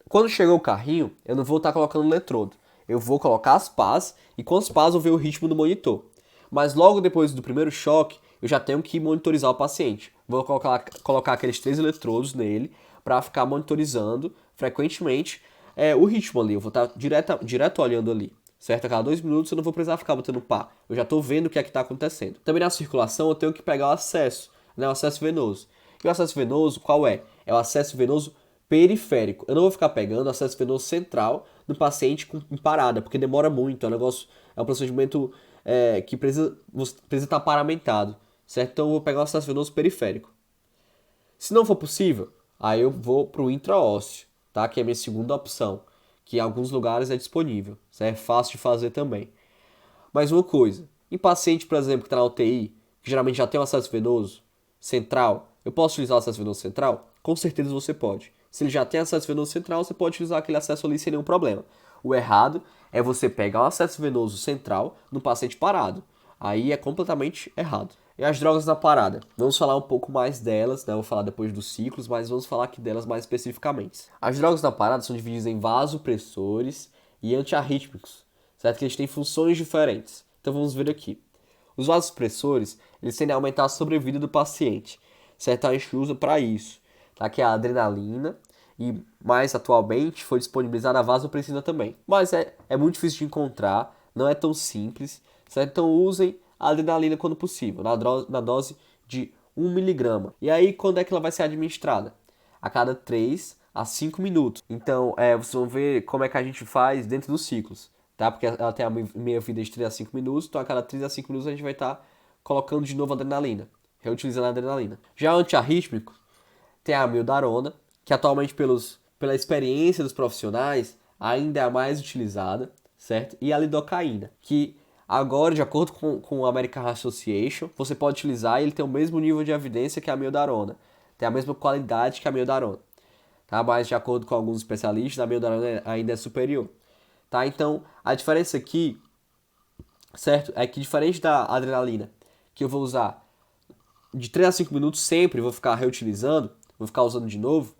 Quando chegou o carrinho, eu não vou estar colocando eletrodo. Eu vou colocar as pás e com as pás eu ver o ritmo do monitor. Mas logo depois do primeiro choque, eu já tenho que monitorizar o paciente. Vou colocar aqueles 3 eletrodos nele para ficar monitorizando frequentemente o ritmo ali. Eu vou estar direto olhando ali. Certo? A cada 2 minutos eu não vou precisar ficar botando pá. Eu já estou vendo o que é que está acontecendo. Também na circulação eu tenho que pegar o acesso, né? O acesso venoso. E o acesso venoso, qual é? É o acesso venoso periférico. Eu não vou ficar pegando o acesso venoso central no paciente em parada, porque demora muito. É um procedimento que precisa estar paramentado, certo? Então eu vou pegar o acesso venoso periférico. Se não for possível, aí eu vou para o intraósseo, tá? Que é a minha segunda opção, que em alguns lugares é disponível, certo? É fácil de fazer também. Mas uma coisa, em paciente, por exemplo, que está na UTI, que geralmente já tem um acesso venoso central, eu posso utilizar o acesso venoso central? Com certeza você pode. Se ele já tem acesso venoso central, você pode utilizar aquele acesso ali sem nenhum problema. O errado é você pegar o acesso venoso central no paciente parado. Aí é completamente errado. E as drogas na parada? Vamos falar um pouco mais delas, né? Eu vou falar depois dos ciclos, mas vamos falar aqui delas mais especificamente. As drogas na parada são divididas em vasopressores e antiarrítmicos, certo? Que eles têm funções diferentes. Então vamos ver aqui. Os vasopressores, eles tendem a aumentar a sobrevida do paciente, certo? A gente usa para isso, tá? Que é a adrenalina e mais atualmente foi disponibilizada a vasopressina também. Mas é muito difícil de encontrar, não é tão simples, certo? Então usem a adrenalina quando possível, na dose de 1 mg. E aí, quando é que ela vai ser administrada? A cada 3 a 5 minutos. Então, vocês vão ver como é que a gente faz dentro dos ciclos, tá? Porque ela tem a meia-vida de 3 a 5 minutos, então a cada 3 a 5 minutos a gente vai estar colocando de novo a adrenalina, reutilizando a adrenalina. Já o antiarrítmico tem a amiodarona, que atualmente pela experiência dos profissionais ainda é a mais utilizada, certo? E a lidocaína, que agora, de acordo com o American Heart Association, você pode utilizar e ele tem o mesmo nível de evidência que a amiodarona, tem a mesma qualidade que a amiodarona, tá? Mas de acordo com alguns especialistas, a amiodarona ainda é superior, tá? Então, a diferença aqui, certo, é que diferente da adrenalina, que eu vou usar de 3 a 5 minutos sempre, vou ficar reutilizando, vou ficar usando de novo,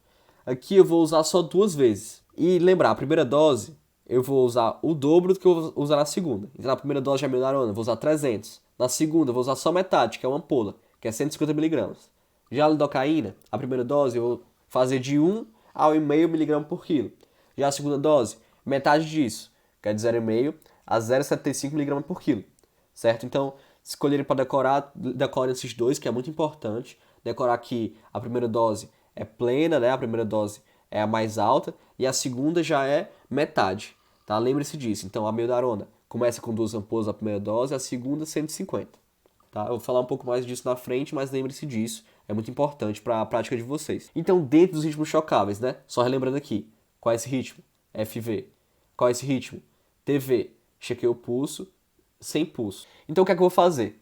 aqui eu vou usar só 2 vezes. E lembrar, a primeira dose eu vou usar o dobro do que eu vou usar na segunda. Então na primeira dose de amiodarona eu vou usar 300. Na segunda eu vou usar só metade, que é uma ampola, que é 150 mg. Já a lidocaína, a primeira dose eu vou fazer de 1 a 1,5 mg por quilo. Já a segunda dose, metade disso, que é de 0,5 a 0,75 mg por quilo. Certo? Então, escolherem para decorar, decorem esses dois, que é muito importante. Decorar que a primeira dose é plena, né? A primeira dose é a mais alta e a segunda já é metade, tá? Lembre-se disso. Então, a amiodarona começa com 2 ampolas a primeira dose, a segunda 150, tá? Eu vou falar um pouco mais disso na frente, mas lembre-se disso. É muito importante para a prática de vocês. Então, dentro dos ritmos chocáveis, né? Só relembrando aqui, qual é esse ritmo? FV. Qual é esse ritmo? TV. Chequei o pulso, sem pulso. Então, o que é que eu vou fazer?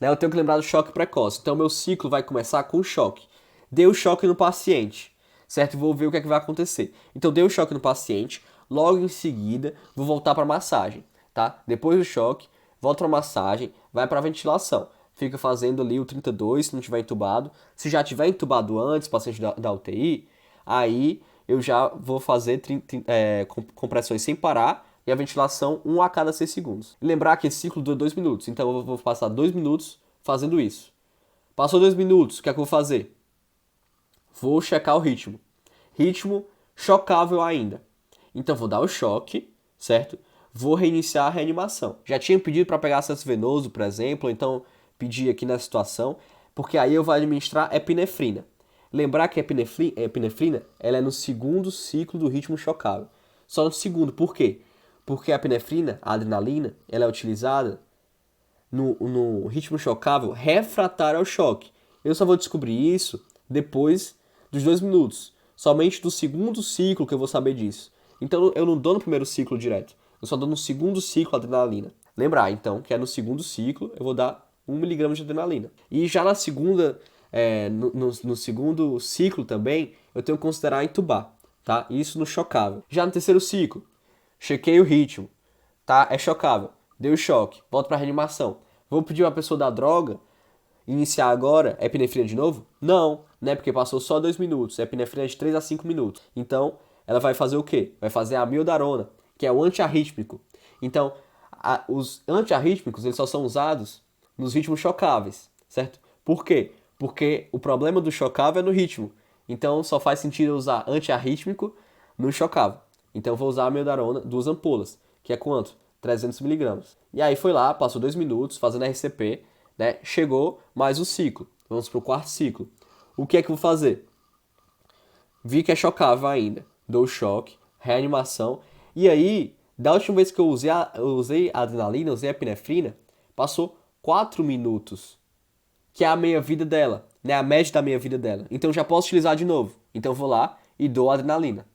Eu tenho que lembrar do choque precoce. Então, meu ciclo vai começar com choque. Dei o choque no paciente, certo? Vou ver o que é que vai acontecer. Então, dei o choque no paciente, logo em seguida, vou voltar para massagem, tá? Depois do choque, volto para massagem, vai para ventilação. Fica fazendo ali o 32, se não tiver entubado. Se já tiver entubado antes, paciente da UTI, aí eu já vou fazer compressões sem parar e a ventilação 1 a cada 6 segundos. E lembrar que esse ciclo dura 2 minutos, então eu vou passar 2 minutos fazendo isso. Passou 2 minutos, o que é que eu vou fazer? Vou checar o ritmo. Ritmo chocável ainda. Então vou dar o choque, certo? Vou reiniciar a reanimação. Já tinha pedido para pegar acesso venoso, por exemplo, então pedi aqui na situação, porque aí eu vou administrar epinefrina. Lembrar que a epinefrina ela é no segundo ciclo do ritmo chocável. Só no segundo, por quê? Porque a epinefrina, a adrenalina, ela é utilizada no ritmo chocável refratário ao choque. Eu só vou descobrir isso depois dos 2 minutos. Somente do segundo ciclo que eu vou saber disso. Então eu não dou no primeiro ciclo direto. Eu só dou no segundo ciclo a adrenalina. Lembrar, então, que é no segundo ciclo eu vou dar 1 mg de adrenalina. E já na segunda, no segundo ciclo também, eu tenho que considerar entubar, tá? Isso no chocável. Já no terceiro ciclo, chequei o ritmo, tá? É chocável. Deu choque, volto para reanimação. Vou pedir uma pessoa da droga iniciar agora epinefrina de novo? Não, né? Porque passou só 2 minutos. A epinefrina é de 3 a 5 minutos. Então, ela vai fazer o quê? Vai fazer a amiodarona, que é o antiarrítmico. Então, os antiarrítmicos eles só são usados nos ritmos chocáveis, certo? Por quê? Porque o problema do chocável é no ritmo. Então, só faz sentido usar antiarrítmico no chocável. Então, eu vou usar a amiodarona, 2 ampolas, que é quanto? 300 mg. E aí foi lá, passou 2 minutos fazendo RCP, né? Chegou mais um ciclo. Vamos para o quarto ciclo. O que é que eu vou fazer? Vi que é chocável ainda. Dou choque, reanimação. E aí, da última vez que eu usei a adrenalina, usei a epinefrina, passou 4 minutos. Que é a meia-vida dela, né? A média da meia-vida dela. Então já posso utilizar de novo. Então eu vou lá e dou a adrenalina.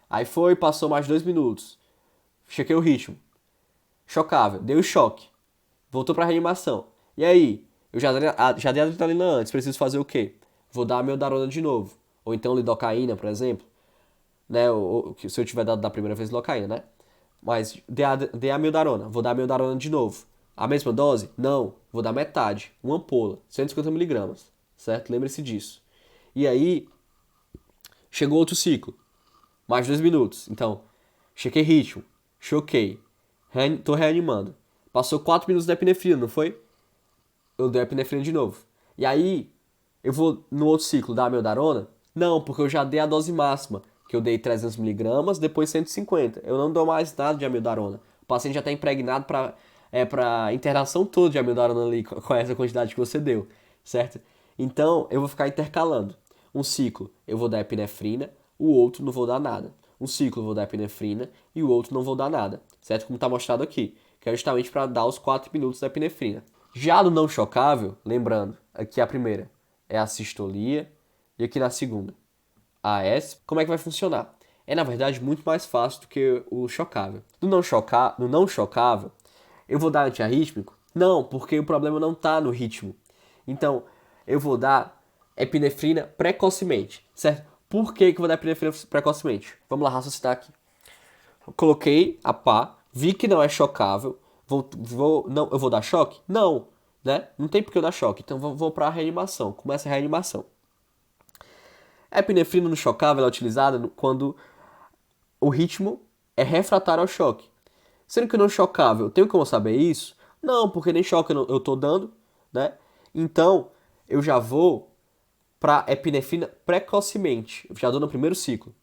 Aí foi, passou mais 2 minutos. Chequei o ritmo. Chocável, deu choque. Voltou para reanimação. E aí? Eu já dei adrenalina antes, preciso fazer o quê? Vou dar a amiodarona de novo. Ou então lidocaína, por exemplo. Né? Se eu tiver dado da primeira vez lidocaína, né? Mas dei a amiodarona. Vou dar a amiodarona de novo. A mesma dose? Não. Vou dar metade. Uma ampola. 150 mg. Certo? Lembre-se disso. E aí, chegou outro ciclo. Mais 2 minutos. Então, chequei ritmo. Choquei. Tô reanimando. Passou 4 minutos da epinefrina, não foi? Eu dei a epinefrina de novo. E aí, eu vou no outro ciclo dar a amiodarona? Não, porque eu já dei a dose máxima, que eu dei 300 mg, depois 150. Eu não dou mais nada de amiodarona. O paciente já está impregnado para a interação toda de amiodarona ali com essa quantidade que você deu, certo? Então, eu vou ficar intercalando. Um ciclo eu vou dar epinefrina, o outro não vou dar nada. Um ciclo eu vou dar epinefrina e o outro não vou dar nada, certo? Como está mostrado aqui, que é justamente para dar os 4 minutos da epinefrina. Já no não chocável, lembrando, aqui a primeira é a sistolia e aqui na segunda a AS. Como é que vai funcionar? É, na verdade, muito mais fácil do que o chocável. No não chocável, eu vou dar antiarrítmico? Não, porque o problema não está no ritmo. Então, eu vou dar epinefrina precocemente, certo? Por que eu vou dar epinefrina precocemente? Vamos lá raciocinar aqui. Eu coloquei a pá, vi que não é chocável, não, eu vou dar choque? Não, né? Não tem por que eu dar choque, então vou para a reanimação. Começa a reanimação. A epinefrina no chocável é utilizada quando o ritmo é refratário ao choque. Sendo que no chocável, tenho como saber isso? Não, porque nem choque eu tô dando, né? Então, eu já vou para epinefrina precocemente. Eu já dou no primeiro ciclo.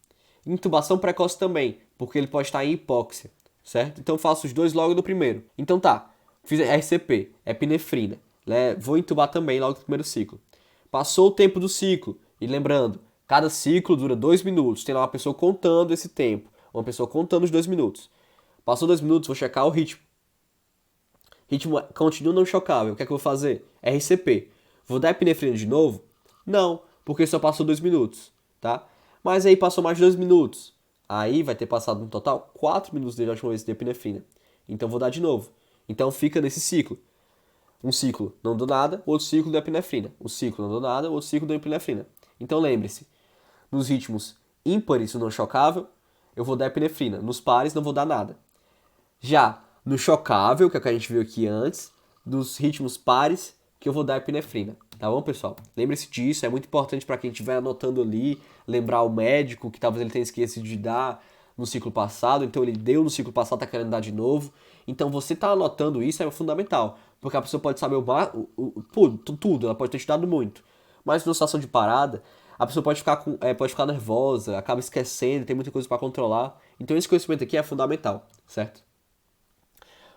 Intubação precoce também, porque ele pode estar em hipóxia, certo? Então, eu faço os dois logo no primeiro. Então, tá. Fiz RCP, epinefrina. Né? Vou intubar também logo no primeiro ciclo. Passou o tempo do ciclo. E lembrando, cada ciclo dura 2 minutos. Tem lá uma pessoa contando esse tempo. Uma pessoa contando os 2 minutos. Passou 2 minutos, vou checar o ritmo. Ritmo continua não chocável. O que é que eu vou fazer? RCP. Vou dar epinefrina de novo? Não, porque só passou 2 minutos, tá? Mas aí passou mais 2 minutos. Aí vai ter passado no total 4 minutos desde a última vez de epinefrina. Então vou dar de novo. Então fica nesse ciclo. Um ciclo não dou nada, outro ciclo da epinefrina. Um ciclo não dou nada, outro ciclo da epinefrina. Então lembre-se, nos ritmos ímpares, não chocável, eu vou dar epinefrina. Nos pares, não vou dar nada. Já no chocável, que é o que a gente viu aqui antes, dos ritmos pares, que eu vou dar epinefrina. Tá bom, pessoal? Lembre-se disso, é muito importante para quem estiver anotando ali, lembrar o médico, que talvez ele tenha esquecido de dar no ciclo passado, então ele deu no ciclo passado, tá querendo dar de novo. Então você tá anotando isso é fundamental, porque a pessoa pode saber tudo, ela pode ter estudado muito. Mas numa situação de parada, a pessoa pode ficar nervosa, acaba esquecendo, tem muita coisa para controlar. Então esse conhecimento aqui é fundamental, certo?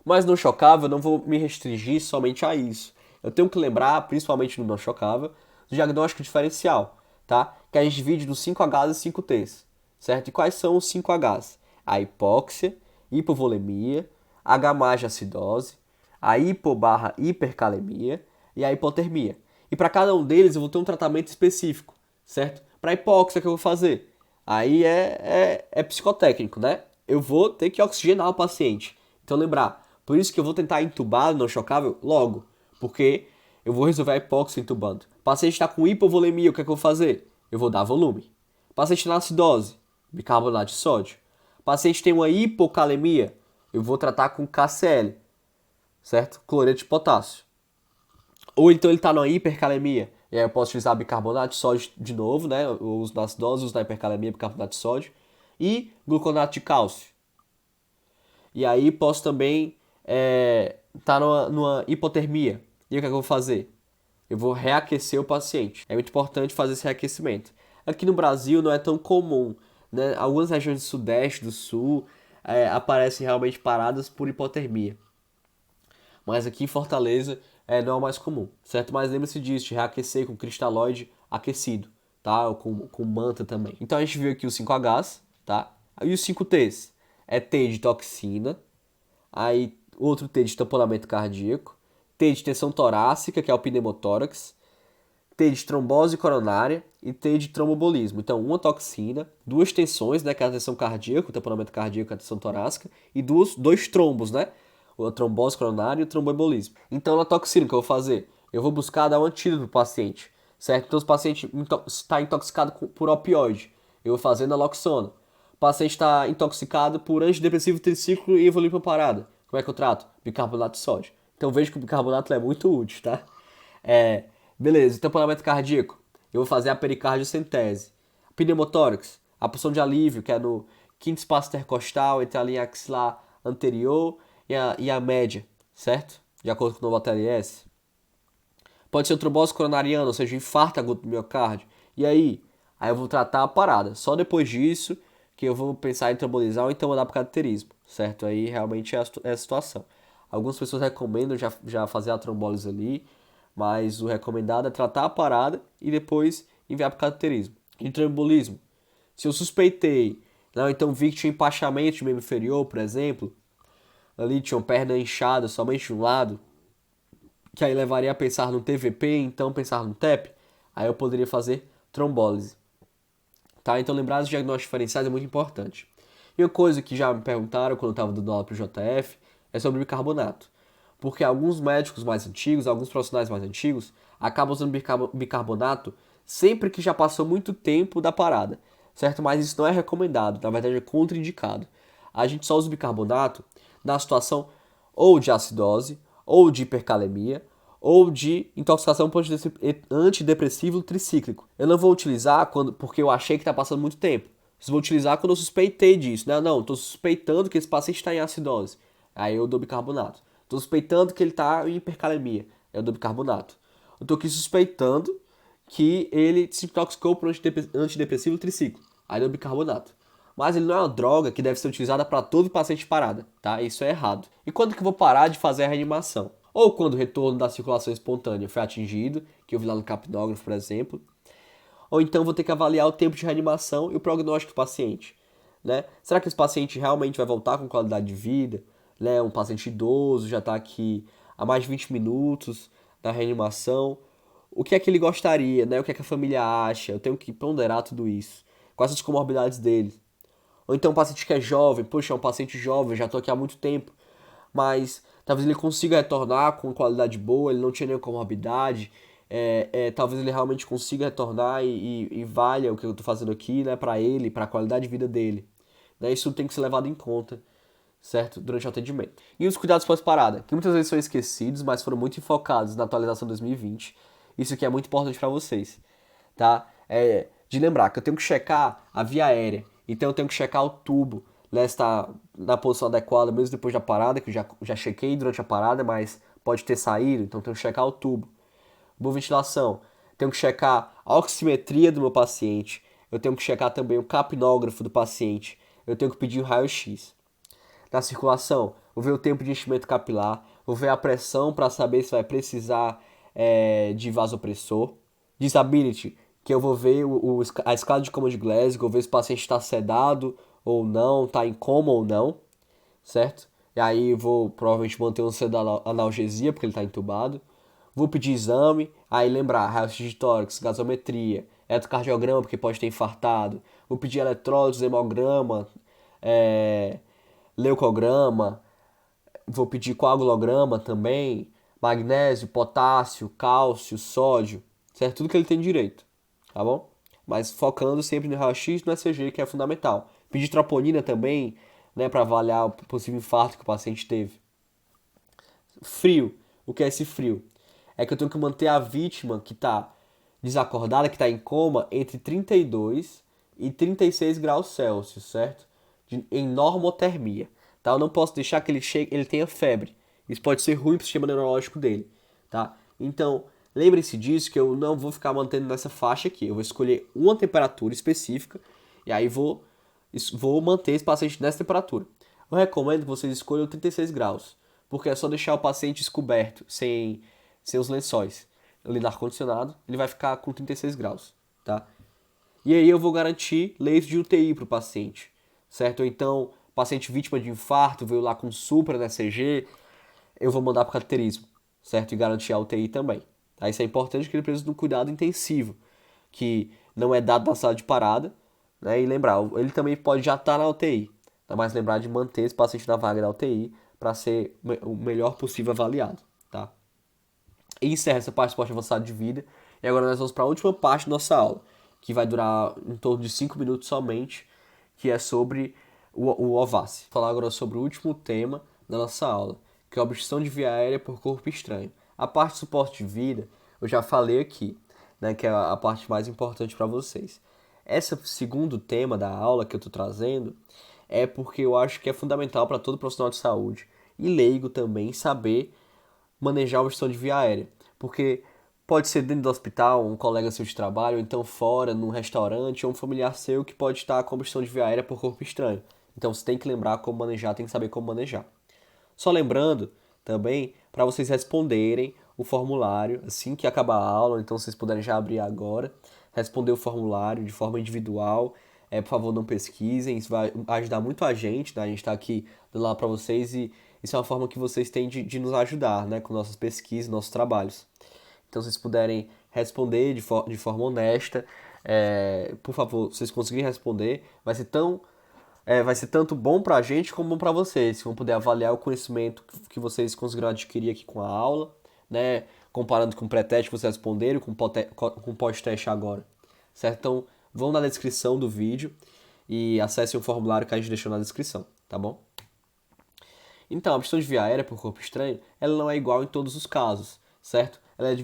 Mas no chocável eu não vou me restringir somente a isso. Eu tenho que lembrar, principalmente no não chocável, do diagnóstico diferencial, tá? Que a gente divide nos 5Hs e 5Ts, certo? E quais são os 5Hs? A hipóxia, hipovolemia, H+ acidose, a hipo/hipercalemia e a hipotermia. E para cada um deles eu vou ter um tratamento específico, certo? Para a hipóxia, o que eu vou fazer? Aí é psicotécnico, né? Eu vou ter que oxigenar o paciente. Então lembrar, por isso que eu vou tentar intubar não chocável logo, porque eu vou resolver a hipóxia intubando. O paciente está com hipovolemia, o que é que eu vou fazer? Eu vou dar volume. O paciente na acidose, bicarbonato de sódio. O paciente tem uma hipocalemia, eu vou tratar com KCl, certo? Cloreto de potássio. Ou então ele está numa hipercalemia, e aí eu posso utilizar bicarbonato de sódio de novo, né? Eu uso na acidose, uso na hipercalemia, bicarbonato de sódio. E gluconato de cálcio. E aí posso também estar numa hipotermia. E o que é que eu vou fazer? Eu vou reaquecer o paciente. É muito importante fazer esse reaquecimento. Aqui no Brasil não é tão comum, né? Algumas regiões do sudeste, do sul, aparecem realmente paradas por hipotermia. Mas aqui em Fortaleza não é o mais comum, certo? Mas lembre-se disso, de reaquecer com cristalóide aquecido, tá? Ou com manta também. Então a gente viu aqui os 5Hs, tá? E os 5Ts? É T de toxina, aí outro T de tamponamento cardíaco, T de tensão torácica, que é o pneumotórax, T de trombose coronária e T de tromboembolismo. Então, uma toxina, duas tensões, né, que é a tensão cardíaca, o tamponamento cardíaco e a tensão torácica, e dois trombos, né, a trombose coronária e o tromboembolismo. Então, na toxina, o que eu vou fazer? Eu vou buscar dar um antídoto para o paciente, certo? Então, se o paciente está intoxicado por opioide, eu vou fazer naloxona. O paciente está intoxicado por antidepressivo triciclo e evoluir para parada. Como é que eu trato? Bicarbonato de sódio. Então, vejo que o bicarbonato é muito útil, tá? Beleza, tamponamento cardíaco. Eu vou fazer a pericardiocentese. Pneumotórax, a punção de alívio, que é no quinto espaço intercostal, entre a linha axilar anterior e a média, certo? De acordo com o novo ATLS. Pode ser trombose coronariana, ou seja, infarto agudo do miocárdio. E aí? Aí eu vou tratar a parada. Só depois disso que eu vou pensar em trombolizar ou então mandar para cateterismo, certo? Aí realmente é a situação. Algumas pessoas recomendam já fazer a trombólise ali, mas o recomendado é tratar a parada e depois enviar para o cateterismo. Tromboembolismo. Se eu suspeitei, não, então vi que tinha empachamento de membro inferior, por exemplo, ali tinha uma perna inchada somente de um lado, que aí levaria a pensar no TVP, então pensar no TEP, aí eu poderia fazer trombólise. Tá? Então lembrar dos diagnósticos diferenciais é muito importante. E uma coisa que já me perguntaram quando eu estava dando aula para o JF é sobre bicarbonato. Porque alguns médicos mais antigos, alguns profissionais mais antigos, acabam usando bicarbonato sempre que já passou muito tempo da parada, certo? Mas isso não é recomendado, na verdade é contraindicado. A gente só usa o bicarbonato na situação ou de acidose, ou de hipercalemia, ou de intoxicação por antidepressivo tricíclico. Eu não vou utilizar porque eu achei que está passando muito tempo. Eu vou utilizar quando eu suspeitei disso. Não, estou suspeitando que esse paciente está em acidose. Aí eu dou bicarbonato. Estou suspeitando que ele está em hipercalemia. Eu dou bicarbonato. Eu estou aqui suspeitando que ele se intoxicou por antidepressivo triciclo. Aí deu bicarbonato. Mas ele não é uma droga que deve ser utilizada para todo paciente parada, tá? Isso é errado. E quando que eu vou parar de fazer a reanimação? Ou quando o retorno da circulação espontânea foi atingido, que eu vi lá no capnógrafo, por exemplo. Ou então vou ter que avaliar o tempo de reanimação e o prognóstico do paciente, né? Será que esse paciente realmente vai voltar com qualidade de vida? Né? Um paciente idoso já está aqui há mais de 20 minutos na reanimação. O que é que ele gostaria, né? O que é que a família acha? Eu tenho que ponderar tudo isso. Quais as comorbidades dele? Ou então um paciente que é jovem, poxa, é um paciente jovem, já estou aqui há muito tempo, mas talvez ele consiga retornar com qualidade boa, ele não tinha nenhuma comorbidade, talvez ele realmente consiga retornar e valha o que eu estou fazendo aqui, né, para ele, para a qualidade de vida dele. Né, isso tem que ser levado em conta, certo? Durante o atendimento. E os cuidados pós-parada, que muitas vezes são esquecidos, mas foram muito enfocados na atualização 2020. Isso aqui é muito importante para vocês, tá? De lembrar que eu tenho que checar a via aérea, então eu tenho que checar o tubo, né, se está na posição adequada mesmo depois da parada, que eu já chequei durante a parada, mas pode ter saído, então eu tenho que checar o tubo. Boa ventilação, tenho que checar a oximetria do meu paciente, eu tenho que checar também o capnógrafo do paciente, eu tenho que pedir o raio-x. Na circulação, vou ver o tempo de enchimento capilar, vou ver a pressão para saber se vai precisar de vasopressor. Disability, que eu vou ver a escala de coma de Glasgow, ver se o paciente está sedado ou não, está em coma ou não, certo? E aí vou provavelmente manter um analgesia, porque ele está entubado. Vou pedir exame, aí lembrar, raio-x de tórax, gasometria, eletrocardiograma, porque pode ter infartado. Vou pedir eletrólitos, hemograma, leucograma, vou pedir coagulograma também, magnésio, potássio, cálcio, sódio, certo? Tudo que ele tem direito, tá bom? Mas focando sempre no raio-x e no ECG, que é fundamental. Pedir troponina também, né, para avaliar o possível infarto que o paciente teve. Frio. O que é esse frio? É que eu tenho que manter a vítima que está desacordada, que está em coma, entre 32 e 36 graus Celsius, certo? Em normotermia. Tá? Eu não posso deixar que ele tenha febre. Isso pode ser ruim para o sistema neurológico dele. Tá? Então, lembre-se disso, que eu não vou ficar mantendo nessa faixa aqui. Eu vou escolher uma temperatura específica e aí vou manter esse paciente nessa temperatura. Eu recomendo que vocês escolham 36 graus, porque é só deixar o paciente descoberto, sem os lençóis. Ali no ar-condicionado, ele vai ficar com 36 graus, tá? E aí eu vou garantir leito de UTI para o paciente, certo? Ou então, paciente vítima de infarto, veio lá com supra na ECG, eu vou mandar para o cateterismo, certo? E garantir a UTI também. Tá? Isso é importante, que ele precisa de um cuidado intensivo, que não é dado na sala de parada, né? E lembrar, ele também pode já estar na UTI, tá? Mas lembrar de manter esse paciente na vaga da UTI para ser o melhor possível avaliado, tá? E encerra essa parte do esporte avançado de vida. E agora nós vamos para a última parte da nossa aula, que vai durar em torno de 5 minutos somente, que é sobre o OVASI. Vou falar agora sobre o último tema da nossa aula, que é a obstrução de via aérea por corpo estranho. A parte de suporte de vida, eu já falei aqui, né, que é a parte mais importante para vocês. Esse segundo tema da aula que eu estou trazendo é porque eu acho que é fundamental para todo profissional de saúde e leigo também saber manejar a obstrução de via aérea. Porque pode ser dentro do hospital, um colega seu de trabalho, ou então fora, num restaurante, ou um familiar seu que pode estar com obstrução de via aérea por corpo estranho. Então você tem que lembrar como manejar, tem que saber como manejar. Só lembrando também para vocês responderem o formulário assim que acabar a aula, então vocês puderem já abrir agora, responder o formulário de forma individual. Por favor, não pesquisem, isso vai ajudar muito a gente, né? A gente está aqui dando lá para vocês e isso é uma forma que vocês têm de nos ajudar, né? Com nossas pesquisas, nossos trabalhos. Então, se vocês puderem responder de forma honesta, por favor, se vocês conseguirem responder, vai ser tanto bom para a gente como bom para vocês. Vão poder avaliar o conhecimento que vocês conseguiram adquirir aqui com a aula, né? Comparando com o pré-teste que vocês responderam com o pós-teste agora, certo? Então, vão na descrição do vídeo e acessem o formulário que a gente deixou na descrição, tá bom? Então, a obstrução de via aérea por corpo estranho, ela não é igual em todos os casos, certo? Ela é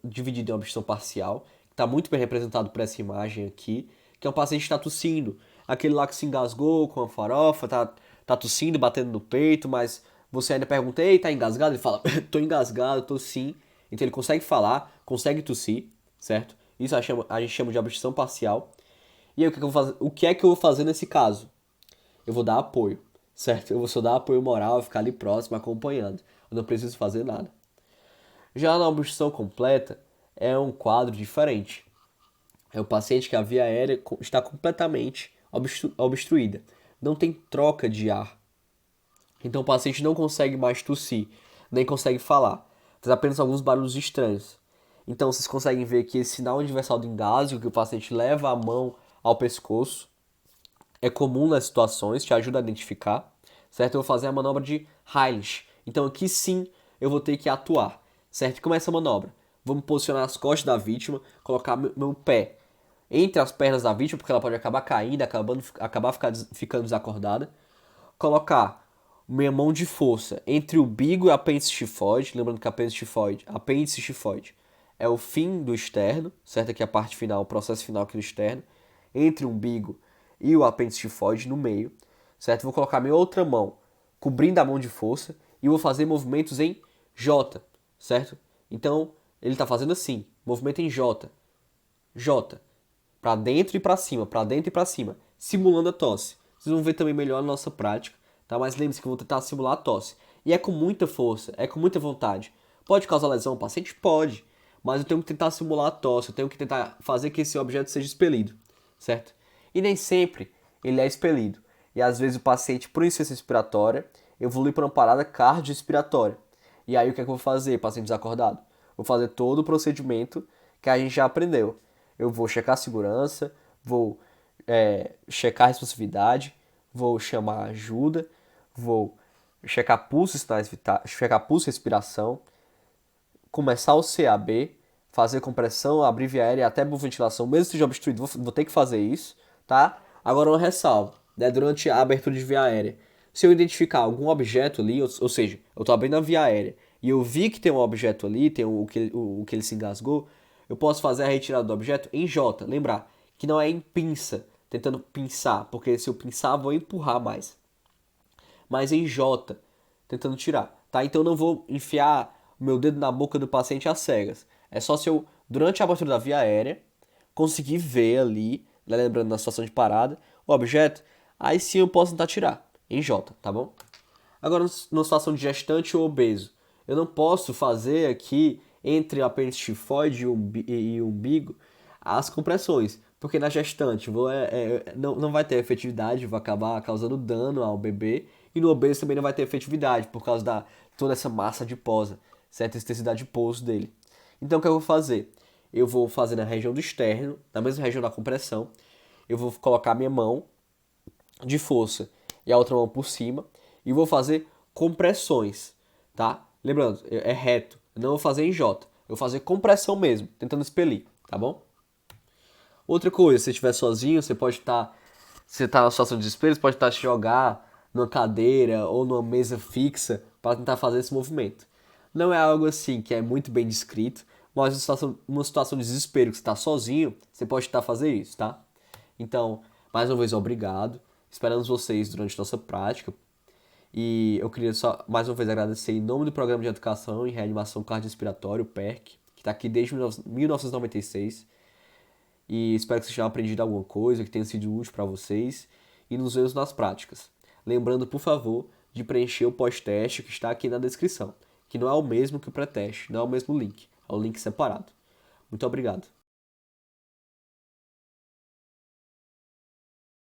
dividida em obstrução parcial, que está muito bem representado por essa imagem aqui, que é um paciente que está tossindo. Aquele lá que se engasgou com a farofa, tá tossindo, batendo no peito, mas você ainda pergunta, ei, tá engasgado? Ele fala, tô engasgado, tô sim. Então ele consegue falar, consegue tossir, certo? Isso a gente chama de obstrução parcial. E aí o que é que eu vou fazer nesse caso? Eu vou dar apoio, certo? Eu vou só dar apoio moral, ficar ali próximo, acompanhando. Eu não preciso fazer nada. Já na obstrução completa, é um quadro diferente. É o paciente que a via aérea está completamente obstruída. Não tem troca de ar. Então o paciente não consegue mais tossir, nem consegue falar. Faz apenas alguns barulhos estranhos. Então vocês conseguem ver que esse sinal universal de engasgo, que o paciente leva a mão ao pescoço, é comum nas situações, te ajuda a identificar, certo? Eu vou fazer a manobra de Heilig. Então aqui sim eu vou ter que atuar, certo? Como é essa manobra? Vamos posicionar as costas da vítima, colocar meu pé entre as pernas da vítima, porque ela pode acabar caindo, acabar ficando desacordada. Colocar minha mão de força entre o bigo e o apêndice tifoide, lembrando que apêndice tifoide é o fim do externo, certo? Aqui é a parte final, o processo final aqui do externo, entre o umbigo e o apêndice tifoide no meio, certo? Vou colocar minha outra mão cobrindo a mão de força e vou fazer movimentos em J, certo? Então, ele está fazendo assim, movimento em J, J, para dentro e para cima, para dentro e para cima, simulando a tosse. Vocês vão ver também melhor na nossa prática, tá? Mas lembre-se que eu vou tentar simular a tosse. E é com muita força, é com muita vontade. Pode causar lesão ao paciente? Pode. Mas eu tenho que tentar simular a tosse, eu tenho que tentar fazer que esse objeto seja expelido, certo? E nem sempre ele é expelido. E às vezes o paciente, por insuficiência respiratória, evolui para uma parada cardiorrespiratória. E aí o que é que eu vou fazer, paciente desacordado? Vou fazer todo o procedimento que a gente já aprendeu. Eu vou checar a segurança, vou checar a responsividade, vou chamar ajuda, vou checar pulso, sinais vitais, checar pulso e respiração, começar o CAB, fazer compressão, abrir via aérea até por ventilação, mesmo que esteja obstruído, vou ter que fazer isso, tá? Agora uma ressalva, né? Durante a abertura de via aérea, se eu identificar algum objeto ali, ou seja, eu estou abrindo a via aérea e eu vi que tem um objeto ali, tem o que ele se engasgou, eu posso fazer a retirada do objeto em J. Lembrar que não é em pinça, tentando pinçar, porque se eu pinçar, vou empurrar mais. Mas em J, tentando tirar, tá? Então eu não vou enfiar o meu dedo na boca do paciente às cegas. É só se eu, durante a abertura da via aérea, conseguir ver ali, né, lembrando na situação de parada, o objeto, aí sim eu posso tentar tirar, em J, tá bom? Agora, numa situação de gestante ou obeso, eu não posso fazer aqui entre a apêndice tifoide e o umbigo as compressões, porque na gestante não vai ter efetividade, vai acabar causando dano ao bebê, e no obeso também não vai ter efetividade, por causa da toda essa massa adiposa, certa extensidade de pouso dele. Então o que eu vou fazer? Eu vou fazer na região do externo, na mesma região da compressão, eu vou colocar minha mão de força e a outra mão por cima e vou fazer compressões, tá? Lembrando, é reto, eu não vou fazer em J, eu vou fazer compressão mesmo, tentando expelir, tá bom? Outra coisa, se você estiver sozinho, você pode estar, se você está na situação de desespero, você pode estar se jogar numa cadeira ou numa mesa fixa para tentar fazer esse movimento. Não é algo assim que é muito bem descrito, mas uma situação de desespero que você está sozinho, você pode tentar fazer isso, tá? Então, mais uma vez, obrigado. Esperamos vocês durante nossa prática. E eu queria só, mais uma vez, agradecer em nome do Programa de Educação em Reanimação Cardiorrespiratória, o PERC, que está aqui desde 1996. E espero que vocês tenham aprendido alguma coisa, que tenha sido útil para vocês. E nos vemos nas práticas. Lembrando, por favor, de preencher o pós-teste que está aqui na descrição, que não é o mesmo que o pré-teste, não é o mesmo link, é o link separado. Muito obrigado.